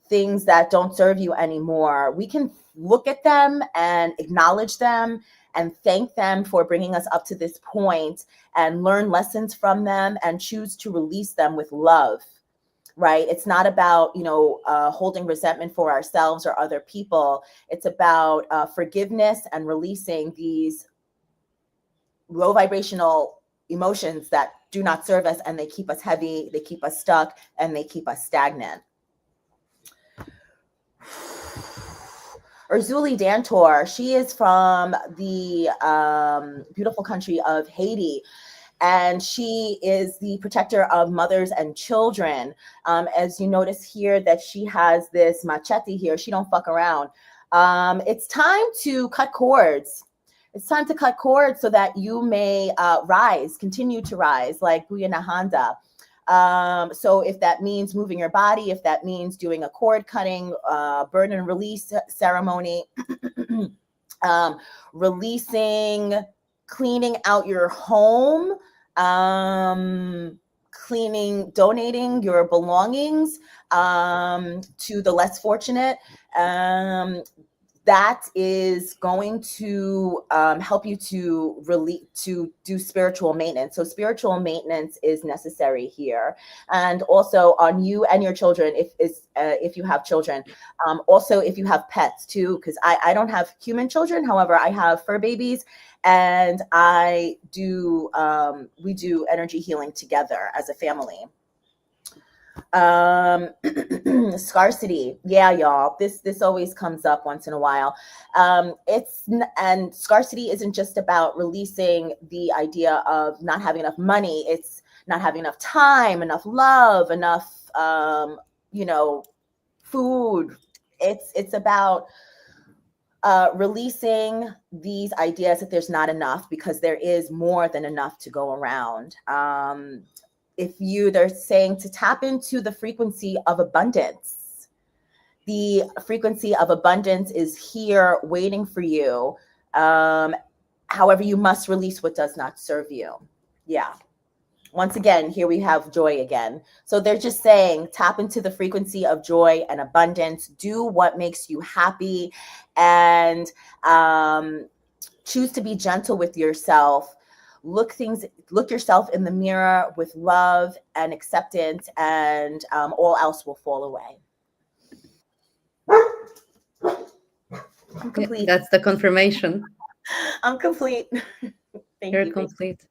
things that don't serve you anymore. We can look at them and acknowledge them and thank them for bringing us up to this point and learn lessons from them and choose to release them with love. Right? It's not about, holding resentment for ourselves or other people. It's about forgiveness and releasing these low vibrational emotions that do not serve us, and they keep us heavy, they keep us stuck, and they keep us stagnant. Urzuli Dantor, she is from the beautiful country of Haiti. And she is the protector of mothers and children. As you notice here that she has this machete here. She don't fuck around. It's time to cut cords. It's time to cut cords so that you may rise, continue to rise like Buya Nahanda. So if that means moving your body, if that means doing a cord cutting, burn and release ceremony, releasing, cleaning out your home, donating your belongings to the less fortunate, that is going to help you to do spiritual maintenance. So spiritual maintenance is necessary here, and also on you and your children, if you have children, also if you have pets too, because I don't have human children, however I have fur babies, and I do we do energy healing together as a family. um Scarcity, yeah, y'all, this always comes up once in a while. And scarcity isn't just about releasing the idea of not having enough money. It's not having enough time, enough love, enough you know food. It's about releasing these ideas that there's not enough, because there is more than enough to go around. If you they're saying to tap into the frequency of abundance. The frequency of abundance is here waiting for you. um, However, you must release what does not serve you. Yeah, once again, here we have joy again. So they're just saying tap into the frequency of joy and abundance, do what makes you happy, and um, choose to be gentle with yourself. Look yourself in the mirror with love and acceptance, and all else will fall away. I'm Yeah, complete. that's the confirmation. I'm complete. Thank You're you. complete.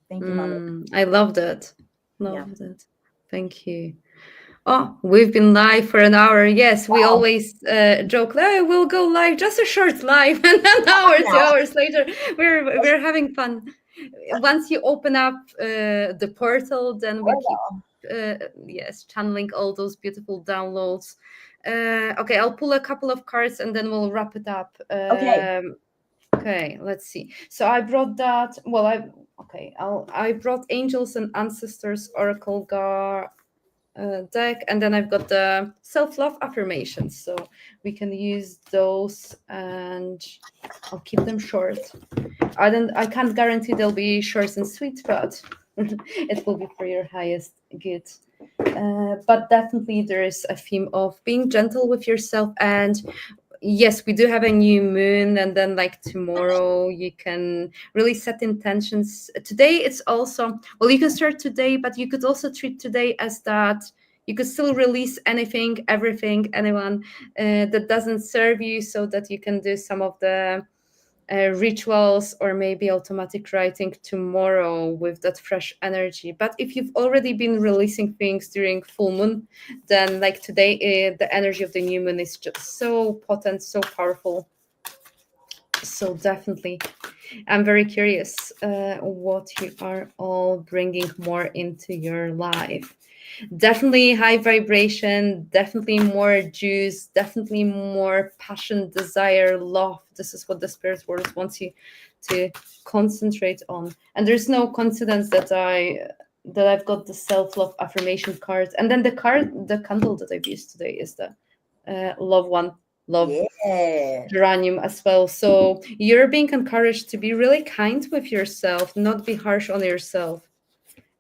Thank you, mommy. I love that. Yeah. Love that. Thank you. Oh, we've been live for an hour. Yes, we Wow. always joke, oh, we'll go live, just a short live, and an hour, Yeah. 2 hours later, we're having fun. Once you open up the portal, then we keep yes, channeling all those beautiful downloads. Okay, I'll pull a couple of cards and then we'll wrap it up. Okay. Okay, let's see. So I brought that. Well, I brought Angels and Ancestors Oracle deck, and then I've got the self-love affirmations, so we can use those, and I'll keep them short. I can't guarantee they'll be short and sweet, but it will be for your highest good. But definitely there is a theme of being gentle with yourself, and yes, we do have a new moon, and then like tomorrow you can really set intentions. Today it's also, well, you can start today, but you could also treat today as that you could still release anything, everything, anyone that doesn't serve you, so that you can do some of the rituals or maybe automatic writing tomorrow with that fresh energy. But if you've already been releasing things during full moon, then like today, the energy of the new moon is just so potent, so powerful. So definitely, I'm very curious what you are all bringing more into your life. Definitely high vibration, definitely more juice, definitely more passion, desire, love. This is what the spirit world wants you to concentrate on. And there's no coincidence that I've got the self-love affirmation card, and then the candle that I've used today is the love one, love Yeah. geranium as well. So you're being encouraged to be really kind with yourself, not be harsh on yourself,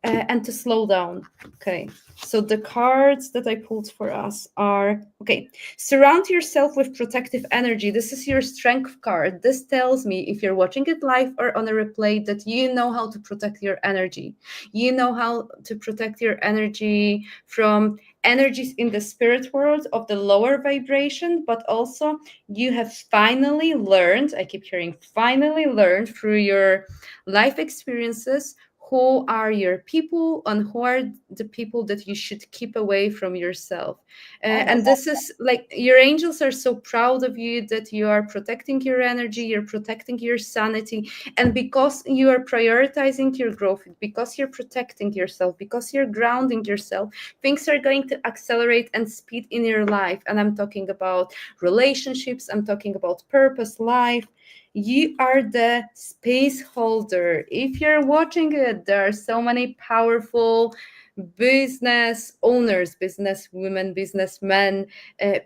and to slow down. Okay, so the cards that I pulled for us are, okay, surround yourself with protective energy. This is your strength card. This tells me, if you're watching it live or on a replay, that you know how to protect your energy. You know how to protect your energy from energies in the spirit world of the lower vibration, but also you have finally learned, I keep hearing finally learned, through your life experiences, who are your people and who are the people that you should keep away from yourself. Oh, And this is like, your angels are so proud of you that you are protecting your energy, you're protecting your sanity. And because you are prioritizing your growth, because you're protecting yourself, because you're grounding yourself, things are going to accelerate and speed in your life. And I'm talking about relationships, I'm talking about purpose, life. You are the space holder. If you're watching it, there are so many powerful business owners, business women, businessmen,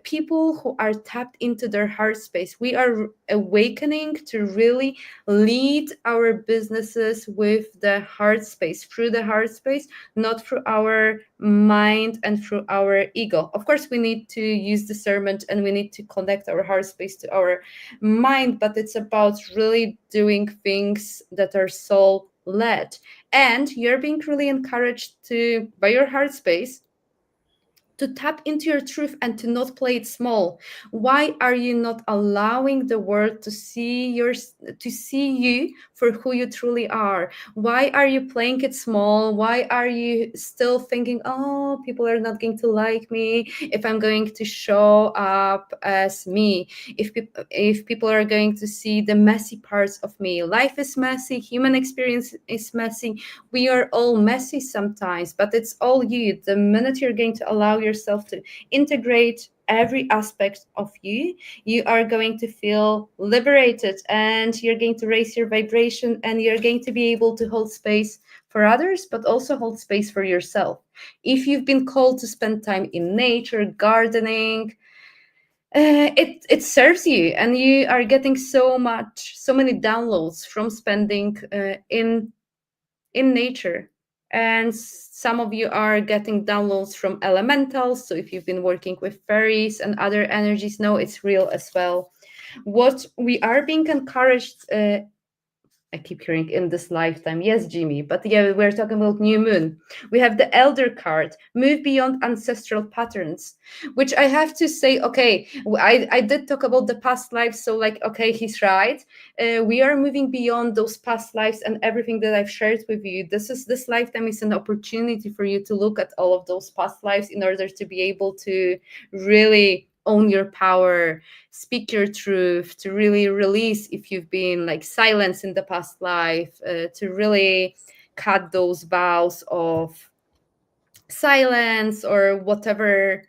people who are tapped into their heart space. We are awakening to really lead our businesses with the heart space, through the heart space, not through our mind and through our ego. Of course, we need to use discernment and we need to connect our heart space to our mind, but it's about really doing things that are soul led. And you're being really encouraged to, by your heart space, to tap into your truth and to not play it small. Why are you not allowing the world to see you for who you truly are? Why are you playing it small? Why are you still thinking, oh, people are not going to like me if I'm going to show up as me, if people are going to see the messy parts of me? Life is messy, human experience is messy, we are all messy sometimes, but it's all you. The minute you're going to allow yourself to integrate every aspect of you, you are going to feel liberated and you're going to raise your vibration and you're going to be able to hold space for others, but also hold space for yourself. If you've been called to spend time in nature, gardening, it serves you, and you are getting so many downloads from spending in nature. And some of you are getting downloads from elementals. So if you've been working with fairies and other energies, no, it's real as well. What we are being encouraged, I keep hearing in this lifetime. Yes, Jimmy. But yeah, we're talking about new moon. We have the elder card, move beyond ancestral patterns, which I have to say, okay, I did talk about the past lives. So like, okay, he's right. We are moving beyond those past lives and everything that I've shared with you. This lifetime is an opportunity for you to look at all of those past lives in order to be able to really own your power, speak your truth, to really release if you've been like silenced in the past life, to really cut those vows of silence or whatever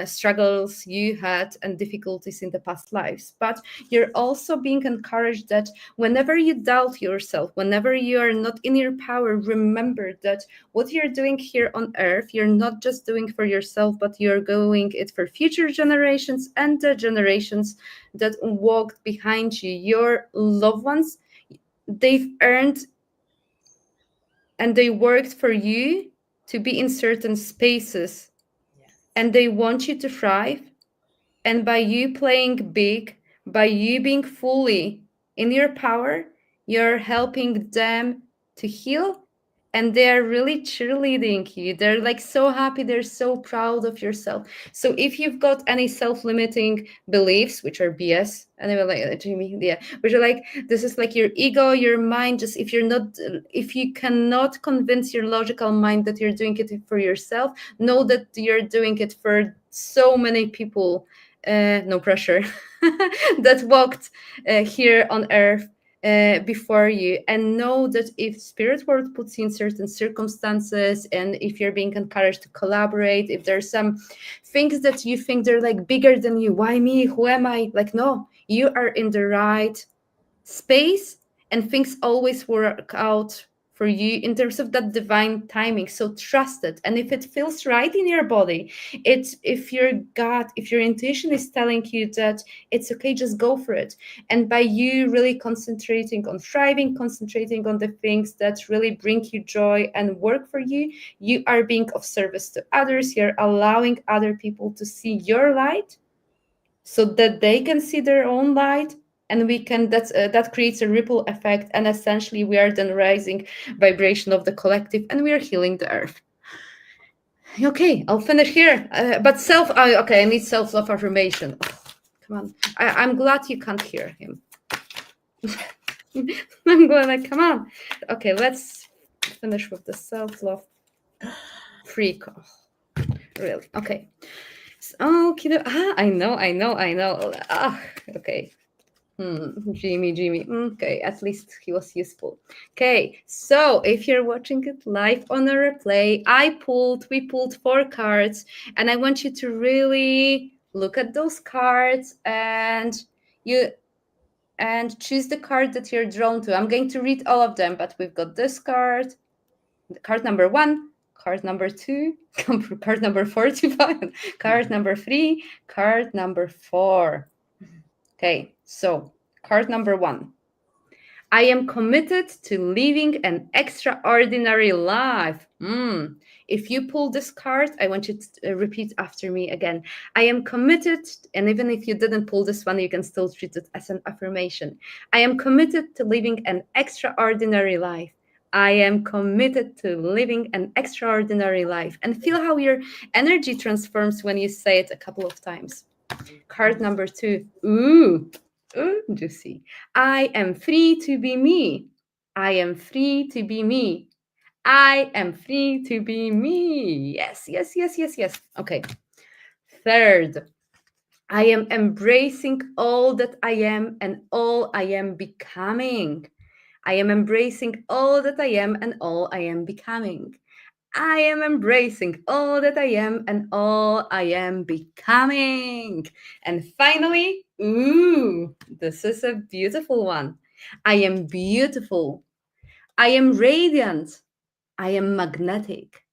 struggles you had and difficulties in the past lives. But you're also being encouraged that whenever you doubt yourself, whenever you are not in your power, remember that what you're doing here on earth, you're not just doing for yourself, but you're doing it for future generations and the generations that walked behind you. Your loved ones, they've earned and they worked for you to be in certain spaces, Yes. and they want you to thrive. And by you playing big, by you being fully in your power, you're helping them to heal. And they're really cheerleading you. They're like so happy. They're so proud of yourself. So if you've got any self-limiting beliefs, which are BS, and they were like, Jamie, yeah, which are like, this is like your ego, your mind. Just if you cannot convince your logical mind that you're doing it for yourself, know that you're doing it for so many people, no pressure, that walked here on earth before you. And know that if spirit world puts you in certain circumstances, and if you're being encouraged to collaborate, if there's some things that you think they're like bigger than you, why me, who am I, like, no, you are in the right space, and things always work out for you in terms of that divine timing. So trust it. And if it feels right in your body, it's, if your gut, if your intuition is telling you that it's okay, just go for it. And by you really concentrating on thriving, concentrating on the things that really bring you joy and work for you, you are being of service to others. You're allowing other people to see your light so that they can see their own light, and we can, that creates a ripple effect, and essentially we are then raising vibration of the collective, and we are healing the earth. Okay, I'll finish here. But okay, I need self-love affirmation. Oh, come on, I'm glad you can't hear him. I'm glad, like, come on. Okay, let's finish with the self-love freak. Oh, really? Okay. Okay. I know. Okay. Jimmy. Okay, at least he was useful. Okay, so if you're watching it live on a replay, we pulled 4 cards, and I want you to really look at those cards and choose the card that you're drawn to. I'm going to read all of them, but we've got this card, card number 1, card number 2, card number 45, card number 3, card number 4. Okay, so card number 1. I am committed to living an extraordinary life. If you pull this card, I want you to repeat after me again. I am committed, and even if you didn't pull this one, you can still treat it as an affirmation. I am committed to living an extraordinary life. I am committed to living an extraordinary life. And feel how your energy transforms when you say it a couple of times. Card number 2. Ooh, juicy. I am free to be me. I am free to be me. I am free to be me. Yes, yes, yes, yes, yes. Okay. Third, I am embracing all that I am and all I am becoming. I am embracing all that I am and all I am becoming. I am embracing all that I am and all I am becoming. And finally, this is a beautiful one. I am beautiful. I am radiant. I am magnetic.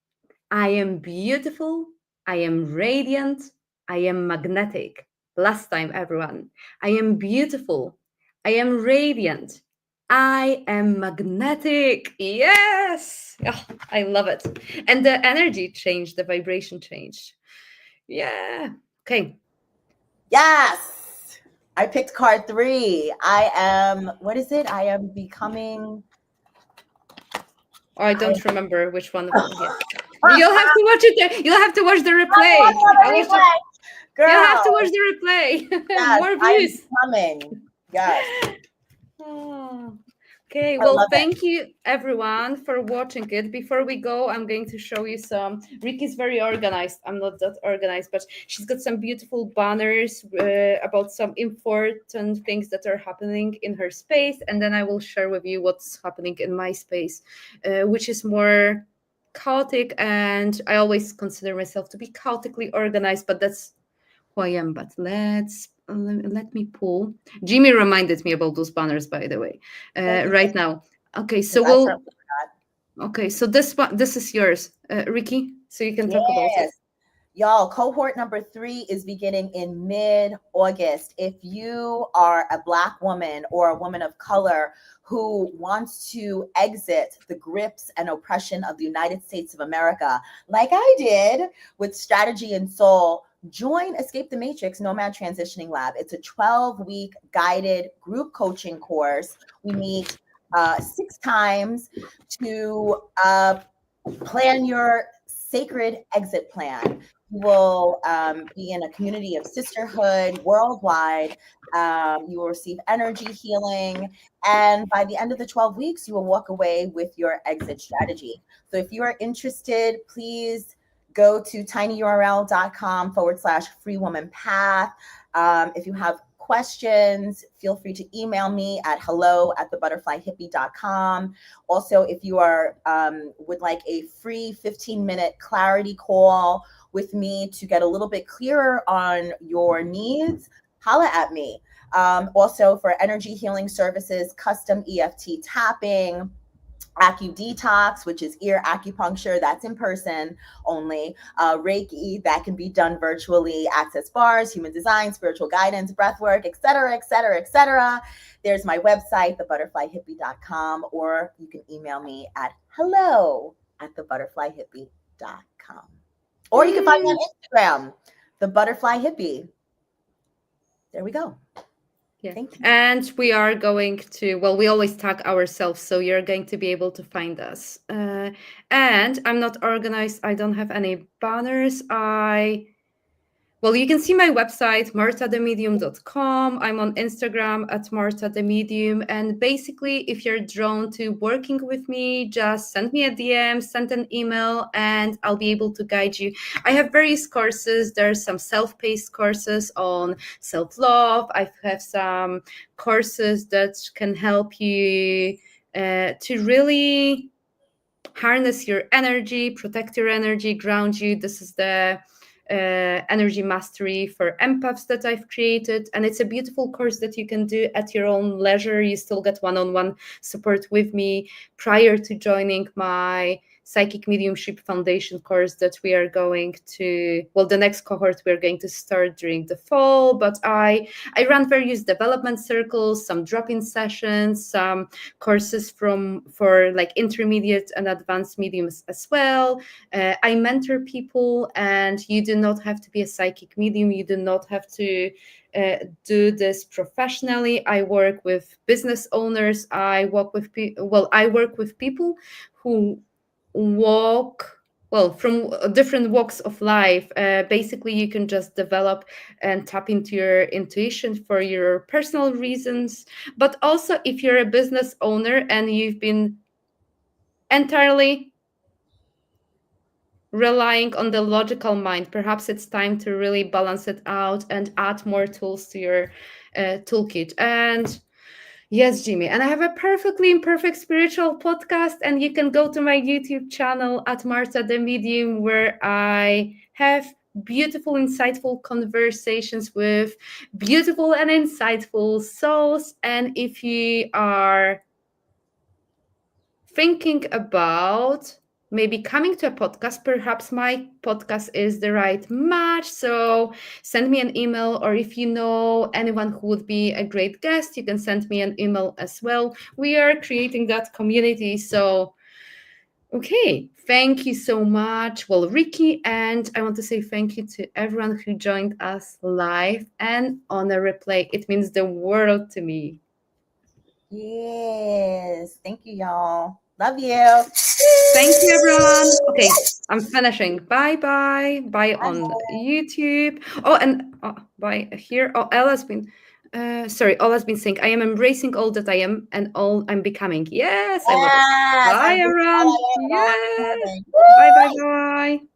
I am beautiful. I am radiant. I am magnetic. Last time, everyone. I am beautiful. I am radiant. I am magnetic. Yes. Oh, I love it. And the energy changed, the vibration changed. Yeah. Okay. Yes. I picked card 3. I am, what is it? I am becoming. Oh, I don't remember which one. Yeah. You'll have to watch it. You'll have to watch the replay. Girl. You'll have to watch the replay. Yes, More I am views. becoming. Yes. Oh, okay, I well, love it. thank you everyone for watching it. Before we go, I'm going to show you some. Ricky's very organized. I'm not that organized, but she's got some beautiful banners about some important things that are happening in her space. And then I will share with you what's happening in my space, which is more chaotic. And I always consider myself to be chaotically organized, but that's who I am. But let me pull. Jimmy reminded me about those banners, by the way, Thank you. right now. Okay, so I we'll. certainly forgot. Okay, so this is yours, Ricky. So you can talk about it. Yes. Y'all, cohort number 3 is beginning in mid-August. If you are a Black woman or a woman of color who wants to exit the grips and oppression of the United States of America, like I did with Strategy and Soul, join Escape the Matrix Nomad Transitioning Lab. It's a 12-week guided group coaching course. We meet 6 times to plan your sacred exit plan. You will be in a community of sisterhood worldwide. You will receive energy healing. And by the end of the 12 weeks, you will walk away with your exit strategy. So if you are interested, please go to tinyurl.com/freewomanpath. If you have questions, feel free to email me at hello@thebutterflyhippie.com. Also, if you are would like a free 15-minute clarity call with me to get a little bit clearer on your needs, holla at me. Also, for energy healing services, custom EFT tapping, AcuDetox, which is ear acupuncture, that's in person only, Reiki, that can be done virtually, access bars, human design, spiritual guidance, breath work, etc., etc., etc. There's my website, thebutterflyhippie.com, or you can email me at hello@thebutterflyhippie.com. Or you can find me on Instagram, the Butterfly Hippie. There we go. Yeah. Thank you. And we are going to, well, we always tag ourselves, so you're going to be able to find us. And I'm not organized. I don't have any banners. Well, you can see my website, martathemedium.com. I'm on Instagram at martathemedium. And basically, if you're drawn to working with me, just send me a DM, send an email, and I'll be able to guide you. I have various courses. There's some self-paced courses on self-love. I have some courses that can help you to really harness your energy, protect your energy, ground you. This is the energy mastery for empaths that I've created, and it's a beautiful course that you can do at your own leisure. You still get one-on-one support with me prior to joining my psychic mediumship foundation course that we are going to, well, the next cohort we're going to start during the fall. But I run various development circles, some drop-in sessions, some courses for like intermediate and advanced mediums as well. I mentor people, and you do not have to be a psychic medium. You do not have to do this professionally. I work with business owners. I work with people who walk, well, from different walks of life. Basically, you can just develop and tap into your intuition for your personal reasons. But also, if you're a business owner and you've been entirely relying on the logical mind, perhaps it's time to really balance it out and add more tools to your toolkit. And yes, Jimmy, and I have a perfectly imperfect spiritual podcast, and you can go to my YouTube channel at Marta the Medium, where I have beautiful, insightful conversations with beautiful and insightful souls. And if you are thinking about maybe coming to a podcast, perhaps my podcast is the right match. So send me an email, or if you know anyone who would be a great guest, you can send me an email as well. We are creating that community. So, okay, thank you so much. Well, Rikki, and I want to say thank you to everyone who joined us live and on a replay. It means the world to me. Yes. Thank you, y'all. Love you. Thank you, everyone. Okay, I'm finishing. Bye bye. Bye on YouTube. Oh, and bye here. Oh, Ella's been. Sorry, Ella's been saying, I am embracing all that I am and all I'm becoming. Yes, I love it. Yes. Bye, I'm everyone. all Yes. I am. Bye, bye, bye.